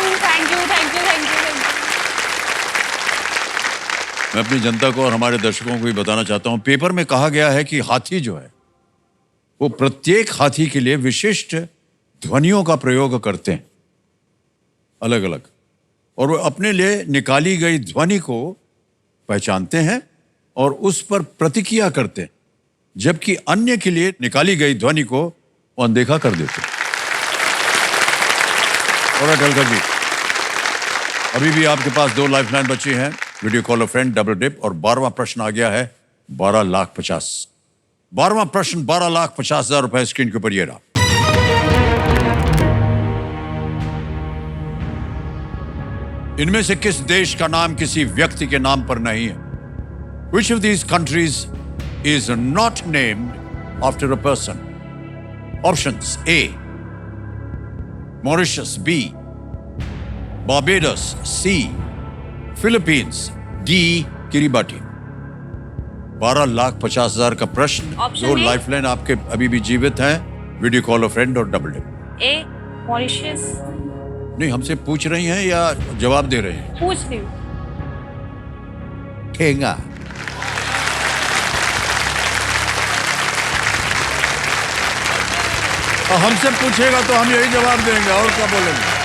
S1: मैं अपनी जनता को और हमारे दर्शकों को भी बताना चाहता हूं, पेपर में कहा गया है कि हाथी जो है वो प्रत्येक हाथी के लिए विशिष्ट ध्वनियों का प्रयोग करते हैं, अलग अलग, और वो अपने लिए निकाली गई ध्वनि को पहचानते हैं और उस पर प्रतिक्रिया करते हैं, जबकि अन्य के लिए निकाली गई ध्वनि को वो अनदेखा कर देते हैं। और अलका जी, अभी भी आपके पास 2 लाइफलाइन बची हैं। Video call a friend, double dip और 12वां प्रश्न आ गया है 12,50,000। 12वां प्रश्न 12,50,000 रुपए स्क्रीन के ऊपर ये रहा। इनमें से किस देश का नाम किसी व्यक्ति के नाम पर नहीं है? Which of these countries is not named after a person? Options: A. Mauritius, B. Barbados, C. Philippines, D. Kiribati। 12,50,000 का प्रश्न।
S2: Option
S1: दो
S2: A।
S1: लाइफलाइन आपके अभी भी जीवित हैं, वीडियो कॉल अ फ्रेंड और डबल डिप।
S2: ए मॉरिशस।
S1: नहीं, हमसे पूछ रही हैं या जवाब दे रहे हैं?
S2: पूछ रही हूँ।
S1: ठेंगा। और हमसे पूछेगा तो हम यही जवाब देंगे, और क्या बोलेंगे?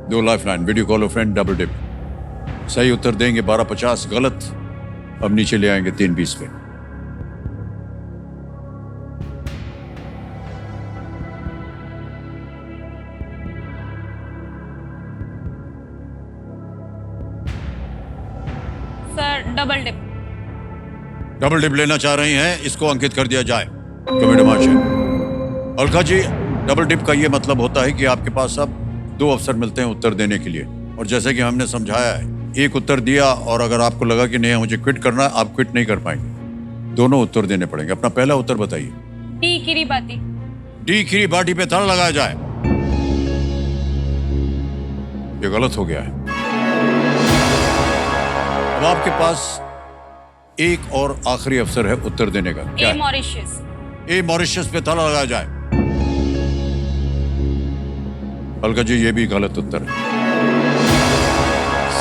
S1: दो lifeline, video call friend, double dip. सही उत्तर देंगे 12,50, गलत अब नीचे ले आएंगे 3,20 पे।
S2: Sir double dip.
S1: Double dip लेना चाह रही हैं, इसको अंकित कर दिया जाए। Comment marshal. Alka ji, double dip का ये मतलब होता है कि आपके पास अब 2 अवसर मिलते हैं उत्तर देने के लिए, और जैसे कि हमने समझाया है, एक उत्तर दिया और अगर आपको लगा कि नहीं मुझे क्विट करना है, आप क्विट नहीं कर पाएंगे, दोनों उत्तर देने पड़ेंगे। अपना पहला उत्तर बताइए।
S2: D Kiribati.
S1: डी किरीबाती पे ताला लगाया जाए। ये गलत हो गया है। अब आपके पास एक और आखिरी अवसर है उत्तर देने का। क्या
S2: ए
S1: है?
S2: मॉरिशस।
S1: ए मॉरिशस पे ताला लगाया जाए। अलका जी, ये भी गलत उत्तर है।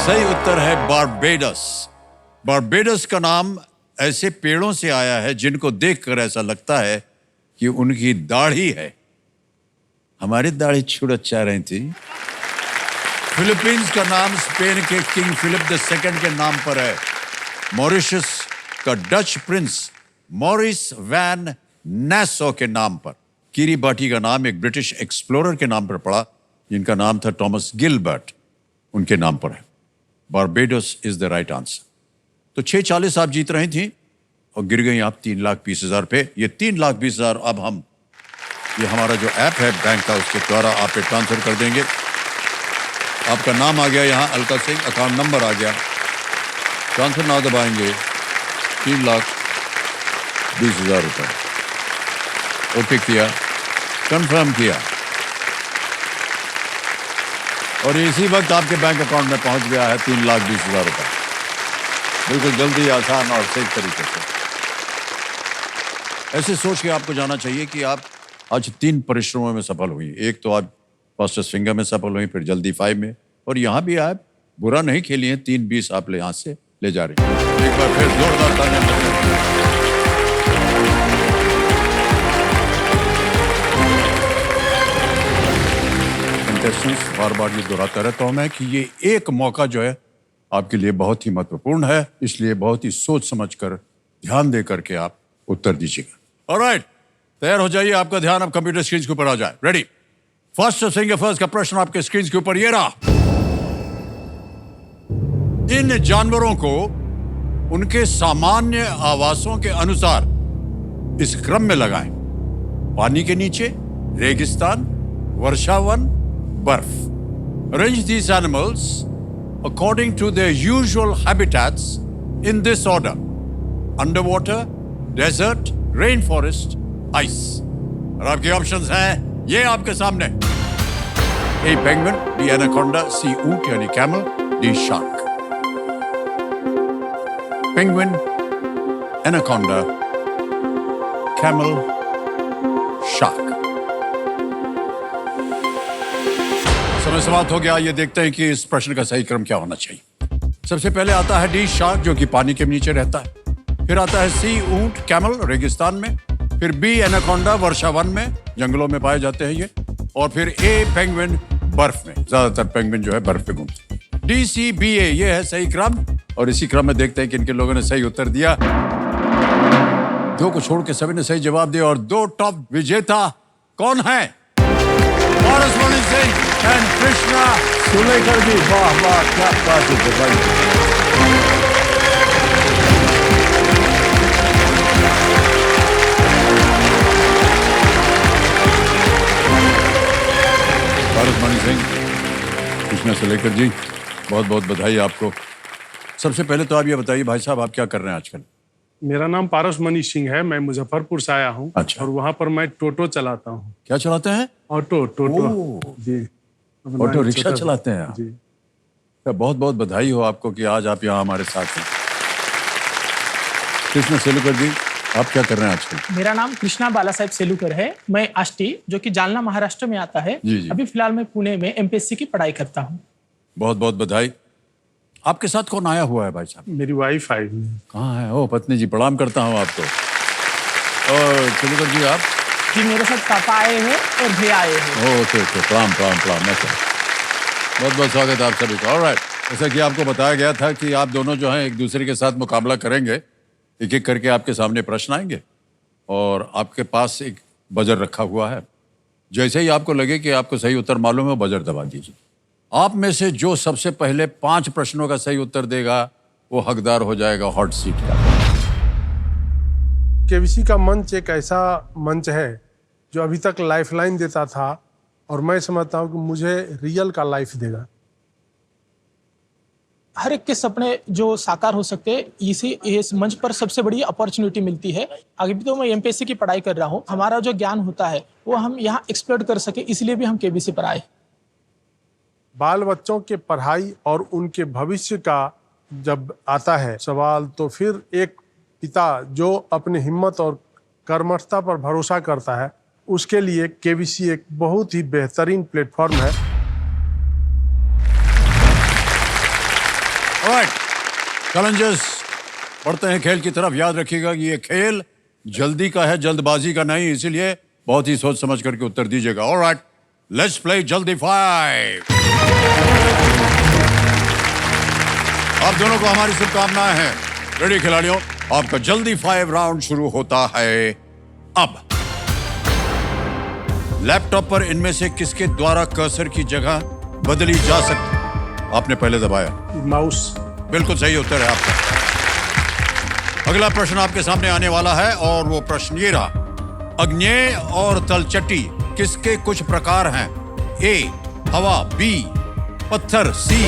S1: सही उत्तर है बारबेडस। बारबेडस का नाम ऐसे पेड़ों से आया है जिनको देखकर ऐसा लगता है कि उनकी दाढ़ी है। हमारी दाढ़ी छुड़त चाह रही थी। फिलीपींस का नाम स्पेन के किंग फिलिप II के नाम पर है। मॉरिशस का डच प्रिंस मॉरिस वैन नासौ के नाम पर। किरीबाती का नाम एक ब्रिटिश एक्सप्लोरर के नाम पर पड़ा जिनका नाम था थॉमस गिलबर्ट, उनके नाम पर है। Barbados is the right answer. तो 640 आप जीत रही थी और गिर गई आप 3,20,000 पे। ये 3,20,000 अब हम, ये हमारा जो ऐप है बैंक का, उसके द्वारा आप पे ट्रांसफर कर देंगे। आपका नाम आ गया यहाँ, अलका सिंह, अकाउंट नंबर आ गया, ट्रांसफर नाउ दबाएंगे। 3,20,000 रुपए ओके किया, कंफर्म किया और इसी वक्त आपके बैंक अकाउंट में पहुंच गया है 3,20,000 रुपए। बिल्कुल जल्दी, आसान और सही तरीके से। ऐसे सोच के आपको जाना चाहिए कि आप आज 3 परिश्रमों में सफल हुई। एक तो आप फास्टेस्ट फिंगर में सफल हुई, फिर जल्दी 5 में, और यहाँ भी आप बुरा नहीं खेली हैं। 3,20 आप यहाँ से ले जा रही हैं। एक बार फिर जोरदार तालियां बजाएं। बार बार ये दोहराता रहता हूं मैं कि ये एक मौका जो है आपके लिए बहुत ही महत्वपूर्ण है, इसलिए बहुत ही सोच समझकर ध्यान दे करके आप उत्तर दीजिएगा। ऑलराइट, तैयार हो जाइए। आपका ध्यान अब कंप्यूटर स्क्रीन के ऊपर आ जाए। रेडी? फर्स्ट सिंगर फर्स्ट का प्रश्न आपके स्क्रीन के ऊपर ये रहा। इन जानवरों को उनके सामान्य आवासों के अनुसार इस क्रम में लगाएं: पानी के नीचे, रेगिस्तान, वर्षावन, बर्फ। Arrange these animals according to their usual habitats in this order: underwater, desert, rainforest, ice. और आपके ऑप्शंस हैं ये आपके सामने। A penguin, B anaconda, C ऊंट यानी camel, D shark. Penguin, anaconda, camel, shark. समय समाप्त हो गया। ये देखते हैं कि इस प्रश्न का सही क्रम क्या होना चाहिए। सबसे पहले आता है डी शार्क, जो कि पानी के नीचे रहता है। फिर आता है सी ऊंट, कैमल, रेगिस्तान में। फिर बी एनाकोंडा, वर्षावन में, जंगलों में पाए जाते हैं ये। और फिर ए पेंगुइन, बर्फ में। ज्यादातर पेंगुइन जो है बर्फ पे घूमते हैं। डी सी बी ए, ये है सही क्रम। और इसी क्रम में देखते हैं कि इनके लोगों ने सही उत्तर दिया। दो को छोड़ के सभी ने सही जवाब दिया और दो टॉप विजेता कौन है? पारस मणि सिंह एंड कृष्णा सुलेकर जी। वाह वाह, क्या बात है भाई। पारस मणि सिंह, कृष्णा सुलेकर जी, बहुत बहुत बधाई आपको। सबसे पहले तो आप ये बताइए भाई साहब, आप क्या कर रहे हैं आजकल?
S6: मेरा नाम पारस मणि सिंह है। मैं मुजफ्फरपुर से आया हूँ।
S1: अच्छा।
S6: और वहाँ पर मैं टोटो चलाता हूँ।
S1: क्या चलाते हैं?
S6: टोटो जी।
S1: ऑटो रिक्शा चलाते हैं आप?
S6: जी।
S1: बहुत बहुत बधाई हो आपको कि आज आप यहाँ हमारे साथ हैं। कृष्णा सुलेकर जी, आप क्या कर रहे हैं आजकल?
S7: मेरा नाम कृष्णा बाला साहेब सेलुकर है। मैं आष्टी, जो कि जालना महाराष्ट्र में आता है।
S1: जी, जी।
S7: अभी फिलहाल मैं पुणे में एमपीएससी की पढ़ाई करता हूँ।
S1: बहुत बहुत बधाई। आपके साथ कौन आया हुआ है भाई साहब?
S6: मेरी वाइफ आई हुई है।
S1: कहाँ है? ओ पत्नी जी, प्रणाम करता हूँ आपको। और सुलेकर जी आप?
S7: जी, मेरे साथ पापा आए हैं और भैया आए हैं।
S1: ओके ओके, प्रणाम प्रणाम प्रणाम। बहुत बहुत स्वागत है आप सभी का। ऑलराइट, जैसा कि आपको बताया गया था कि आप दोनों जो हैं एक दूसरे के साथ मुकाबला करेंगे। एक एक करके आपके सामने प्रश्न आएंगे और आपके पास एक बजर रखा हुआ है। जैसे ही आपको लगे कि आपको सही उत्तर मालूम है, बजर दबा दीजिए। आप में से जो सबसे पहले 5 प्रश्नों का सही उत्तर देगा वो हकदार हो जाएगा हॉट सीट का।
S6: केबीसी का मंच एक ऐसा मंच है जो अभी तक लाइफलाइन देता था और मैं समझता हूँ कि मुझे रियल का लाइफ देगा।
S7: हर एक के सपने जो साकार हो सकते हैं, इस मंच पर सबसे बड़ी अपॉर्चुनिटी मिलती है। अभी तो मैं एमपीएससी की पढ़ाई कर रहा हूँ। हमारा जो ज्ञान होता है वो हम यहाँ एक्सप्लोर कर सके, इसलिए भी हम केबीसी पर आए।
S6: बाल बच्चों के पढ़ाई और उनके भविष्य का जब आता है सवाल, तो फिर एक पिता जो अपनी हिम्मत और कर्मठता पर भरोसा करता है, उसके लिए केबीसी एक बहुत ही बेहतरीन प्लेटफॉर्म है।
S1: ऑलराइट चैलेंजर्स, बढ़ते हैं खेल की तरफ। याद रखिएगा कि ये खेल जल्दी का है, जल्दबाजी का नहीं, इसीलिए बहुत ही सोच समझ करके उत्तर दीजिएगा। ऑलराइट, लेट्स प्ले जल्दी 5। आप दोनों को हमारी शुभकामनाएं हैं। रेडी खिलाड़ियों, आपका जल्दी 5 राउंड शुरू होता है अब। लैपटॉप पर इनमें से किसके द्वारा कर्सर की जगह बदली जा सकती? आपने पहले दबाया।
S6: माउस।
S1: बिल्कुल सही उत्तर है आपका। अगला प्रश्न आपके सामने आने वाला है और वो प्रश्न ये रहा। अग्नेय और तलचट्टी किसके कुछ प्रकार हैं? ए हवा, बी पत्थर, सी।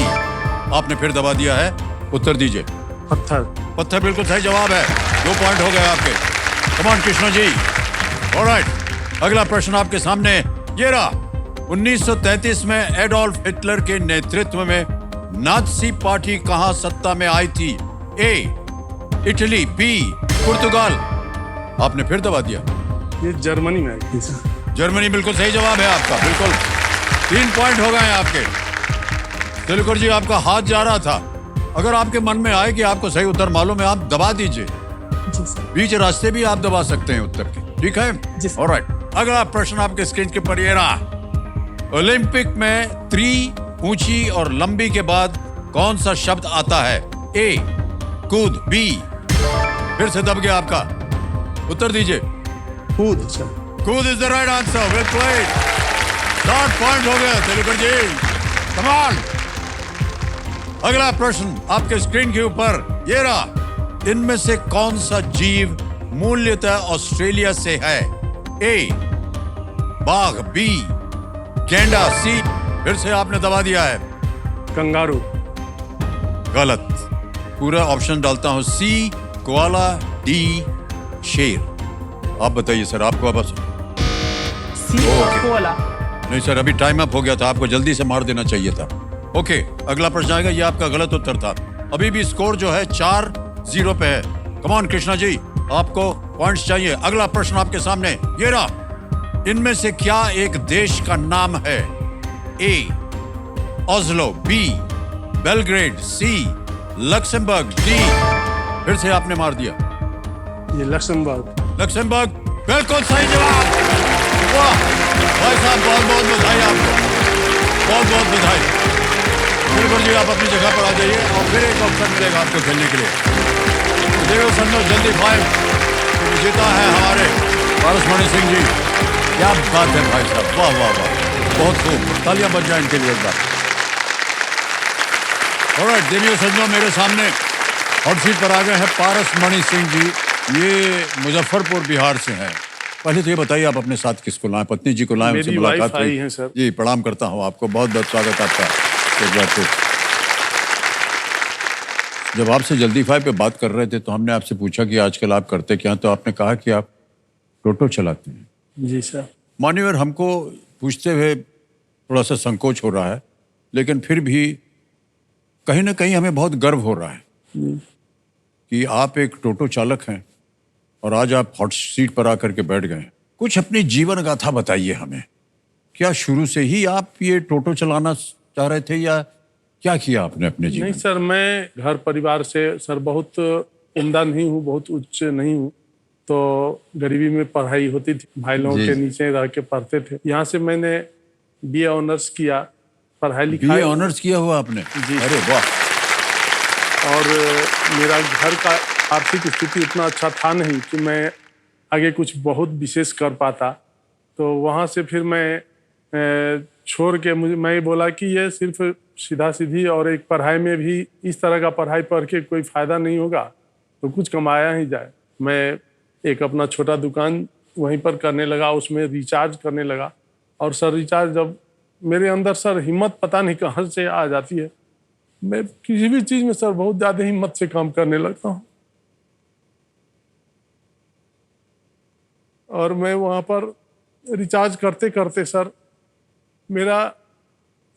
S1: आपने फिर दबा दिया है, उत्तर दीजिए।
S6: पत्थर।
S1: पत्थर बिल्कुल सही जवाब है। 2 पॉइंट हो गए आपके। Come on Krishna ji. Alright, अगला प्रश्न आपके सामने ये रहा। 1933 में एडोल्फ हिटलर के नेतृत्व में नाज़ी पार्टी कहां सत्ता में आई थी? ए इटली, बी पुर्तगाल। आपने फिर दबा दिया।
S6: ये जर्मनी में आई थी सर।
S1: जर्मनी बिल्कुल सही जवाब है आपका। बिल्कुल 3 पॉइंट हो गए हैं आपके। सुलेकर जी, आपका हाथ जा रहा था। अगर आपके मन में आए कि आपको सही उत्तर मालूम है, आप दबा दीजिए।
S7: जी सर।
S1: बीच रास्ते भी आप दबा सकते हैं उत्तर के, ठीक है?
S7: जी सर।
S1: ऑलराइट, अगला प्रश्न आपके स्क्रीन के पर ये रहा। ओलंपिक में 3 ऊंची और लंबी के बाद कौन सा शब्द आता है? ए कूद, बी फिर से दब गया आपका, उत्तर दीजिए।
S6: कूद सर।
S1: कूद is the right answer. Well played. 7 point हो गए सुलेकर जी। Come on. अगला प्रश्न आपके स्क्रीन के ऊपर ये रहा। इनमें से कौन सा जीव मूल्यतः ऑस्ट्रेलिया से है? ए बाघ, बी गैंडा, सी फिर से आपने दबा दिया है।
S6: कंगारू।
S1: गलत। पूरा ऑप्शन डालता हूं। सी कोआला, डी शेर। आप बताइए सर, आपको अब
S7: सी
S1: ओके।
S7: कोला।
S1: नहीं सर, अभी टाइम अप हो गया था, आपको जल्दी से मार देना चाहिए था। ओके, अगला प्रश्न आएगा। ये आपका गलत उत्तर था। अभी भी स्कोर जो है 4-0 पे है। कम ऑन कृष्णा जी, आपको पॉइंट्स चाहिए। अगला प्रश्न आपके सामने ये रहा। इनमें से क्या एक देश का नाम है? ए ओस्लो, बी बेलग्रेड, सी लक्समबर्ग, डी फिर से आपने मार दिया।
S6: ये लक्समबर्ग।
S1: लक्समबर्ग बिल्कुल सही जवाब। वाह भाई साहब, बहुत बहुत बधाई आपको, बहुत बहुत बधाई। बिल्कुल जी, आप अपनी जगह पर आ जाइए और फिर एक ऑप्शन मिलेगा आपको खेलने के लिए। देखो समझो जल्दी 5 विजेता है हमारे पारस मणि सिंह जी। क्या बात है भाई साहब, वाह वाह वाह, बहुत खूब, तालियां बज जाए इनके लिए एक बार। ऑलराइट, देखिए सज्जनों, मेरे सामने हॉट सीट पर आ गए हैं पारस मणि सिंह जी। ये मुजफ्फरपुर बिहार से हैं। पहले तो ये बताइए आप अपने साथ किसको लाए? पत्नी जी को लाए, उनसे
S6: मेरी
S1: मुलाकात
S6: वाइफ आई
S1: हुई?
S6: हैं सर।
S1: जी, प्रणाम करता हूँ आपको, बहुत बहुत स्वागत आपका एक बार फिर। जब आपसे जल्दी फाइव पे बात कर रहे थे तो हमने आपसे पूछा कि आजकल आप करते क्या, तो आपने कहा कि आप टोटो चलाते हैं।
S6: जी सर।
S1: मान्यवर, हमको पूछते हुए थोड़ा सा संकोच हो रहा है, लेकिन फिर भी कहीं ना कहीं हमें बहुत गर्व हो रहा है कि आप एक टोटो चालक हैं और आज आप हॉट सीट पर आकर के बैठ गए। कुछ अपनी जीवन गाथा बताइए हमें। क्या शुरू से ही आप ये टोटो चलाना चाह रहे थे या क्या किया आपने अपने जीवन
S6: नहीं
S1: में?
S6: सर, मैं घर परिवार से सर बहुत उम्दा नहीं हूँ, बहुत उच्च नहीं हूँ, तो गरीबी में पढ़ाई होती थी, भाई लोगों
S1: जी।
S6: के नीचे रह के पढ़ते थे। यहाँ से मैंने बीए ऑनर्स किया, पढ़ाई
S1: बीए
S6: लिखाई।
S1: ऑनर्स किया हुआ आपने?
S6: जी।
S1: अरे वाह।
S6: और मेरा घर का आर्थिक स्थिति उतना अच्छा था नहीं कि मैं आगे कुछ बहुत विशेष कर पाता, तो वहाँ से फिर मैं छोड़ के मैं बोला कि ये सिर्फ सीधा सीधी और एक पढ़ाई में भी इस तरह का पढ़ाई पढ़ के कोई फ़ायदा नहीं होगा, तो कुछ कमाया ही जाए। मैं एक अपना छोटा दुकान वहीं पर करने लगा, उसमें रिचार्ज करने लगा। और सर रिचार्ज जब मेरे अंदर सर हिम्मत पता नहीं कहाँ से आ जाती है, मैं किसी भी चीज़ में सर बहुत ज़्यादा हिम्मत से काम करने लगता हूँ। और मैं वहाँ पर रिचार्ज करते करते सर मेरा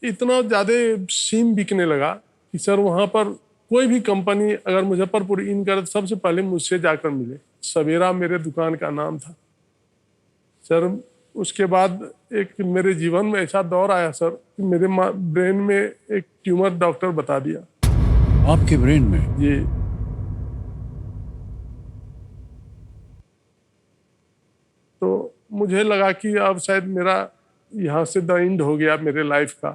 S6: इतना ज़्यादा सिम बिकने लगा कि सर वहाँ पर कोई भी कंपनी अगर मुजफ्फरपुर इन करे तो सबसे पहले मुझसे जाकर मिले। सवेरा मेरे दुकान का नाम था सर। उसके बाद एक मेरे जीवन में ऐसा दौर आया सर कि मेरे ब्रेन में एक ट्यूमर डॉक्टर बता दिया।
S1: आपके ब्रेन में?
S6: जी। तो मुझे लगा कि अब शायद मेरा यहाँ से द एंड हो गया मेरे लाइफ का।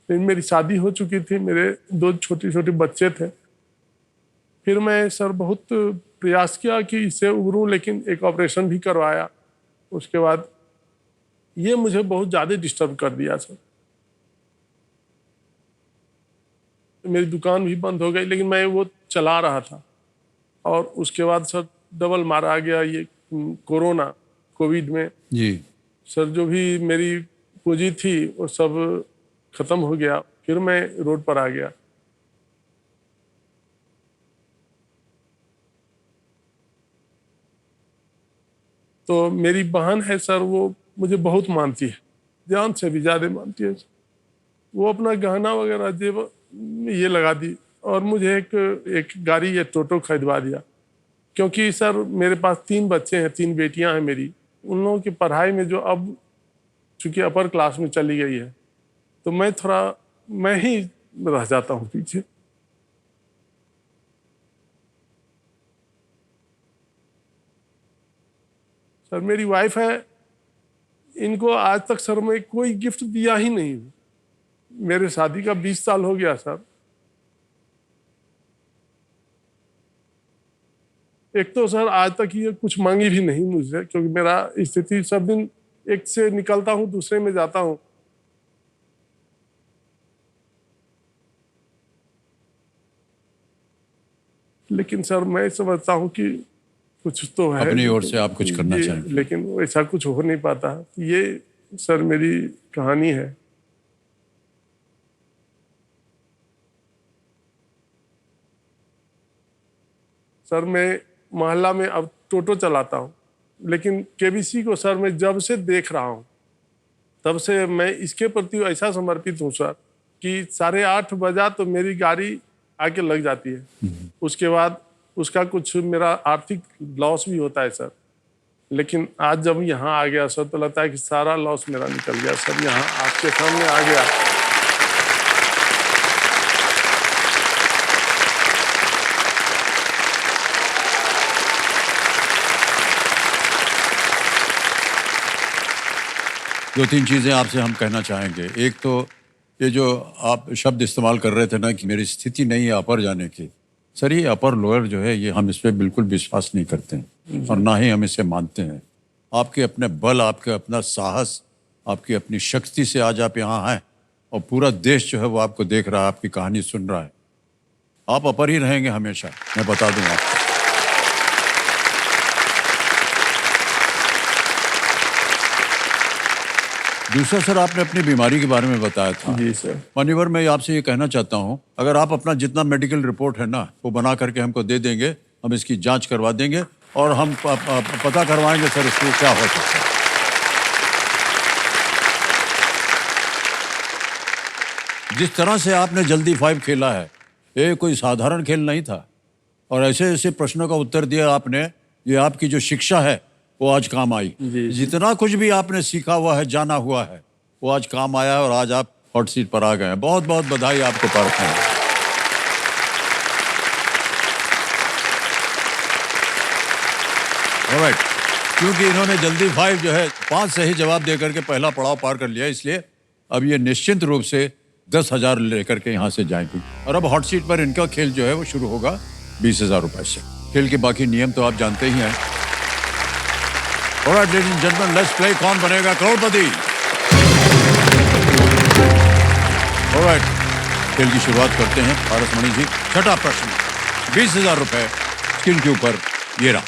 S6: फिर मेरी शादी हो चुकी थी, मेरे 2 छोटे छोटे बच्चे थे। फिर मैं सर बहुत प्रयास किया कि इससे उबरूं, लेकिन एक ऑपरेशन भी करवाया। उसके बाद ये मुझे बहुत ज़्यादा डिस्टर्ब कर दिया सर। मेरी दुकान भी बंद हो गई, लेकिन मैं वो चला रहा था। और उसके बाद सर डबल मारा आ गया ये कोरोना, कोविड में।
S1: जी।
S6: सर जो भी मेरी पूंजी थी वो सब खत्म हो गया। फिर मैं रोड पर आ गया। तो मेरी बहन है सर, वो मुझे बहुत मानती है, जान से भी ज़्यादा मानती है। वो अपना गहना वगैरह जेब ये लगा दी और मुझे एक गाड़ी ये टोटो खरीदवा दिया। क्योंकि सर मेरे पास 3 बच्चे हैं, 3 बेटियां हैं मेरी। उन लोगों की पढ़ाई में जो अब चूँकि अपर क्लास में चली गई है, तो मैं ही रह जाता हूँ पीछे। सर मेरी वाइफ है, इनको आज तक सर मैं कोई गिफ्ट दिया ही नहीं। मेरे शादी का 20 साल हो गया सर। एक तो सर आज तक ये कुछ मांगी भी नहीं मुझसे, क्योंकि मेरा स्थिति सब दिन एक से निकलता हूँ दूसरे में जाता हूँ। लेकिन सर मैं समझता हूँ कि कुछ तो है
S1: अपनी ओर से आप कुछ करना चाहेंगे,
S6: लेकिन ऐसा कुछ हो नहीं पाता। ये सर मेरी कहानी है। सर मैं मोहल्ला में अब टोटो चलाता हूँ, लेकिन केबीसी को सर मैं जब से देख रहा हूँ तब से मैं इसके प्रति ऐसा समर्पित हूँ सर कि 8:30 बजा तो मेरी गाड़ी आके लग जाती है। उसके बाद उसका कुछ मेरा आर्थिक लॉस भी होता है सर। लेकिन आज जब यहाँ आ गया सर तो लगता है कि सारा लॉस मेरा निकल गया सर, यहाँ आपके सामने आ गया।
S1: दो तीन चीज़ें आपसे हम कहना चाहेंगे। एक तो ये जो आप शब्द इस्तेमाल कर रहे थे ना कि मेरी स्थिति नहीं है अपर जाने की, सर ये अपर लोअर जो है ये हम इस पर बिल्कुल विश्वास नहीं करते हैं और ना ही हम इसे मानते हैं। आपके अपने बल, आपके अपना साहस, आपकी अपनी शक्ति से आज आप यहाँ हैं और पूरा देश जो है वो आपको देख रहा है, आपकी कहानी सुन रहा है। आप अपर ही रहेंगे हमेशा, मैं बता दूं आपको। दूसरा सर, आपने अपनी बीमारी के बारे में बताया था।
S6: जी सर।
S1: मान्यवर, मैं आपसे ये कहना चाहता हूँ, अगर आप अपना जितना मेडिकल रिपोर्ट है ना वो बना करके हमको दे देंगे, हम इसकी जांच करवा देंगे और हम पता करवाएंगे सर इसको क्या हो सकता है। जिस तरह से आपने जल्दी 5 खेला है, ये कोई साधारण खेल नहीं था और ऐसे ऐसे प्रश्नों का उत्तर दिया आपने, ये आपकी जो शिक्षा है वो आज काम आई। जितना कुछ भी आपने सीखा हुआ है, जाना हुआ है, वो आज काम आया और आज आप हॉट सीट पर आ गए हैं। बहुत बहुत बधाई आपको पार्थ हैं। ऑलराइट, क्योंकि इन्होंने जल्दी 5 जो है 5 सही जवाब देकर के पहला पड़ाव पार कर लिया, इसलिए अब ये निश्चिंत रूप से 10,000 लेकर के यहाँ से जाएंगे और अब हॉट सीट पर इनका खेल जो है वो शुरू होगा 20,000 रुपए से। खेल के बाकी नियम तो आप जानते ही हैं। Alright, ladies and gentlemen, let's play कौन बनेगा करोड़पति। Alright, खेल की शुरुआत करते हैं पारसमणि जी। छठा प्रश्न, 20,000 रुपए स्क्रीन के ऊपर ये रहा।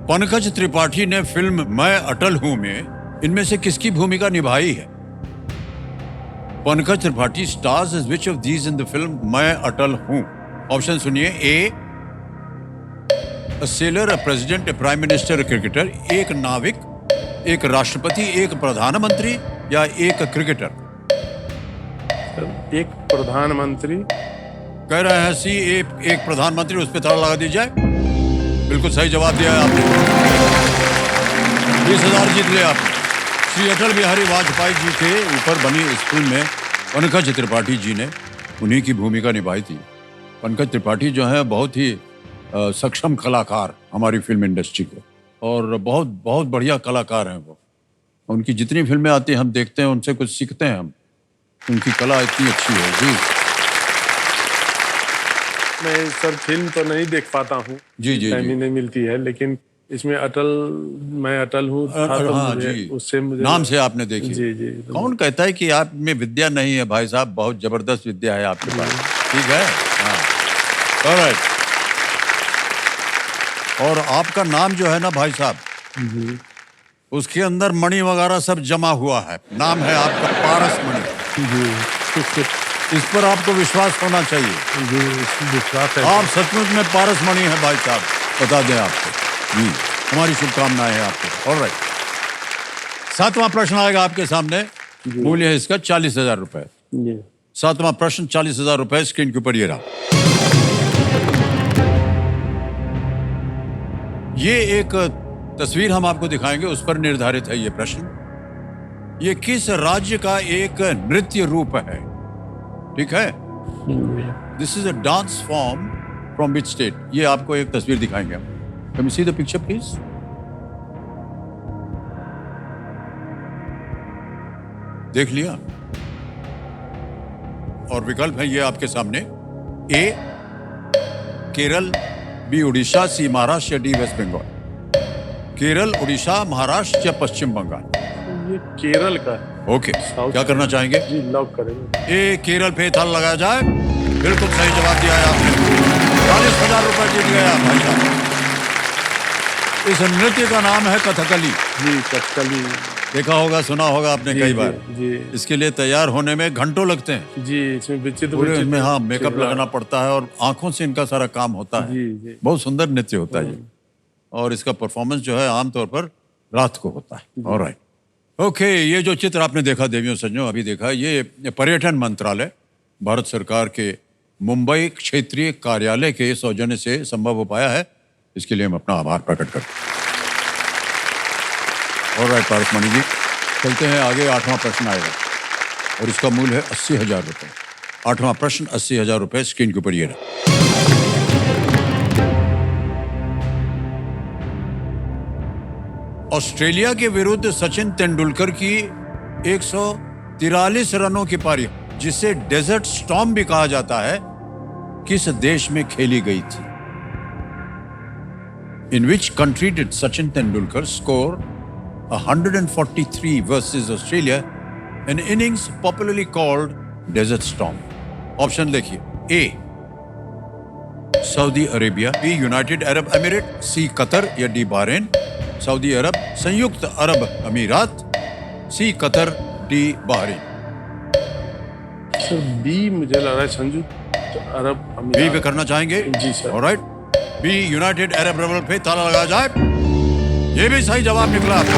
S1: पंकज त्रिपाठी ने फिल्म मैं अटल हूं में इनमें से किसकी भूमिका निभाई है? Pankaj Tripathi stars as which of these in the film Main Atal Hoon? Option सुनिए। A sailor, a president, a prime minister, cricketer, एक नाविक, एक राष्ट्रपति, एक प्रधानमंत्री या एक क्रिकेटर?
S6: एक प्रधानमंत्री।
S1: कह रहे हैं सी, एक प्रधानमंत्री। उस पर ताला लगा दीजिए। बिल्कुल सही जवाब दिया है आपने। 20,000 जीत लिया आपने। श्री अटल बिहारी वाजपेयी जी के ऊपर बनी इस फिल्म में पंकज त्रिपाठी जी ने उन्हीं की भूमिका निभाई थी। पंकज त्रिपाठी जो है बहुत ही सक्षम कलाकार हमारी फिल्म इंडस्ट्री के और बहुत बहुत बढ़िया कलाकार हैं वो। उनकी जितनी फिल्में आती हैं हम देखते हैं, उनसे कुछ सीखते हैं हम। उनकी कला इतनी अच्छी है जी।
S6: मैं सर फिल्म तो नहीं देख पाता हूँ,
S1: जी जी
S6: टाइम ही नहीं मिलती है, लेकिन इसमें मैं अटल हूँ तो
S1: हाँ
S6: मुझे
S1: जी,
S6: उससे मुझे
S1: नाम से आपने देखी।
S6: जी जी।
S1: कौन कहता है कि आप में विद्या नहीं है भाई साहब? बहुत जबरदस्त विद्या है आपके पास। ठीक है, हाँ। ऑलराइट। और आपका नाम जो है ना भाई साहब, उसके अंदर मणि वगैरह सब जमा हुआ है। नाम है आपका पारसमणि जी। इस पर आपको विश्वास होना चाहिए
S6: जी, विश्वास है।
S1: आप सचमुच में पारसमणि हैं भाई साहब, बता दें आपको जी। हमारी शुभकामनाएं हैं आपको। ऑलराइट, 7वां प्रश्न आएगा आपके सामने। मूल्य है इसका 40,000 रुपए। 7वां प्रश्न 40,000 रुपए स्क्रीन के ऊपर ये रहा। ये एक तस्वीर हम आपको दिखाएंगे, उस पर निर्धारित है ये प्रश्न। ये किस राज्य का एक नृत्य रूप है? ठीक है, this is a dance form from which state? ये आपको एक तस्वीर दिखाएंगे हम। Can you see the picture please? देख लिया? और विकल्प है ये आपके सामने। ए केरल, बी उड़ीसा, सी महाराष्ट्र, डी वेस्ट बंगाल। केरल, उड़ीसा, महाराष्ट्र या पश्चिम बंगाल?
S6: ये केरल का है।
S1: ओके, क्या करना चाहेंगे?
S6: जी, लॉक करेंगे।
S1: ए केरल पे ताला लगाया जाए। बिल्कुल सही जवाब दिया है आपने। 40,000 रुपए जीत गया भाई साहब। इस नृत्य का नाम है कथकली।
S6: जी, कथकली।
S1: देखा होगा, सुना होगा आपने कई बार।
S6: जी
S1: इसके लिए तैयार होने में घंटों लगते हैं
S6: जी। इसमें विचित्र
S1: पूरे
S6: विचित्र
S1: इसमें हाँ मेकअप
S6: चेहरा।
S1: लगाना पड़ता है और आंखों से इनका सारा काम होता है।
S6: जी जी।
S1: बहुत सुंदर नृत्य होता है ये। और इसका परफॉर्मेंस जो है आमतौर पर रात को होता है। Alright, okay. ये जो चित्र आपने देखा देवियों सज्जनों, अभी देखा, ये पर्यटन मंत्रालय भारत सरकार के मुंबई क्षेत्रीय कार्यालय के सौजन्य से संभव हो पाया है। इसके लिए हम अपना आभार प्रकट करते हैं। ऑलराइट पारसमणि जी, चलते हैं आगे। 8वां प्रश्न आएगा और इसका मूल्य है 80,000 रुपये। 8वां प्रश्न 80,000 रुपये स्क्रीन के ऊपर ये रहा। ऑस्ट्रेलिया के विरुद्ध सचिन तेंदुलकर की 143 रनों की पारी, जिसे डेजर्ट स्टॉर्म भी कहा जाता है, किस देश में खेली गई थी? In which country did Sachin Tendulkar score 143 versus Australia, an innings popularly called Desert Storm? Option देखिए। A, Saudi Arabia, B, United Arab emirate, C, Qatar या D, बहरीन, सऊदी अरब, संयुक्त अरब अमीरात, C, Qatar, D, Bahrain.
S6: Sir B मुझे लग रहा है संयुक्त अरब अमीरात।
S1: बी पे करना चाहेंगे?
S6: जी sir.
S1: Alright, B United Arab Emirate पे ताला लगाया जाए। ये भी सही जवाब निकला आपका।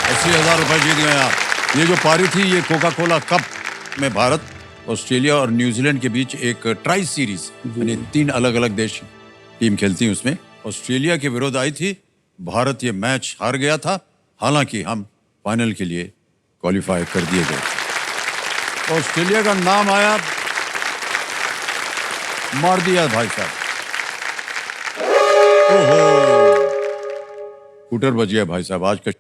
S1: 80,000 रुपए जीत गए आप। ये जो पारी थी, ये कोका कोला कप में भारत, ऑस्ट्रेलिया और न्यूजीलैंड के बीच एक ट्राई सीरीज, यानी 3 अलग अलग देश टीम खेलती हैं, उसमें ऑस्ट्रेलिया के विरुद्ध आई थी। भारत ये मैच हार गया था, हालांकि हम फाइनल के लिए क्वालिफाई कर दिए गए। ऑस्ट्रेलिया का नाम आया, मार दिया भाई साहब। ओहो, स्कूटर बच गया भाई साहब। आज का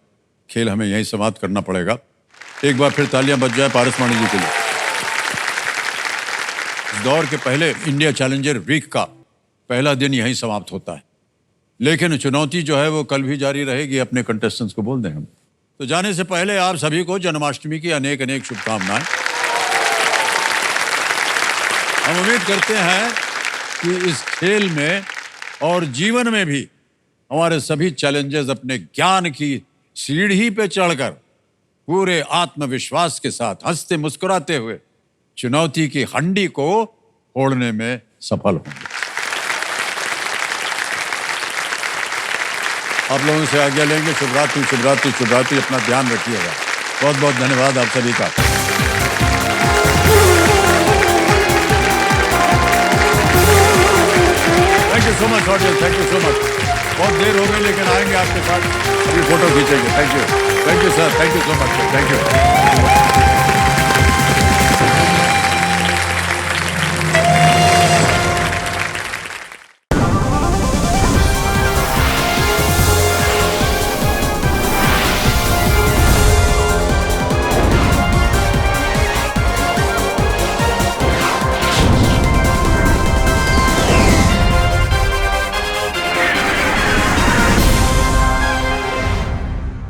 S1: खेल हमें यहीं समाप्त करना पड़ेगा। एक बार फिर तालियां बज जाए पारस मानी जी के लिए। इस दौर के पहले इंडिया चैलेंजर वीक का पहला दिन यहीं समाप्त होता है, लेकिन चुनौती जो है वो कल भी जारी रहेगी। अपने कंटेस्टेंट्स को बोल दें हम। तो जाने से पहले आप सभी को जन्माष्टमी की अनेक अनेक शुभकामनाएं। हम उम्मीद करते हैं कि इस खेल में और जीवन में भी हमारे सभी चैलेंजर्स अपने ज्ञान की सीढ़ी पे चढ़कर पूरे आत्मविश्वास के साथ हंसते मुस्कुराते हुए चुनौती की हंडी को फोड़ने में सफल होंगे। आप लोगों से आज्ञा लेंगे। शुभ रात्रि, शुभ रात्रि, शुभ रात्रि। अपना ध्यान रखिएगा। बहुत बहुत धन्यवाद आप सभी का। Thank you so much audience, thank you so much. बहुत देर हो गई, लेकिन आएंगे आपके साथ, अभी फोटो खींचेंगे। Thank you sir, thank you so much, thank you.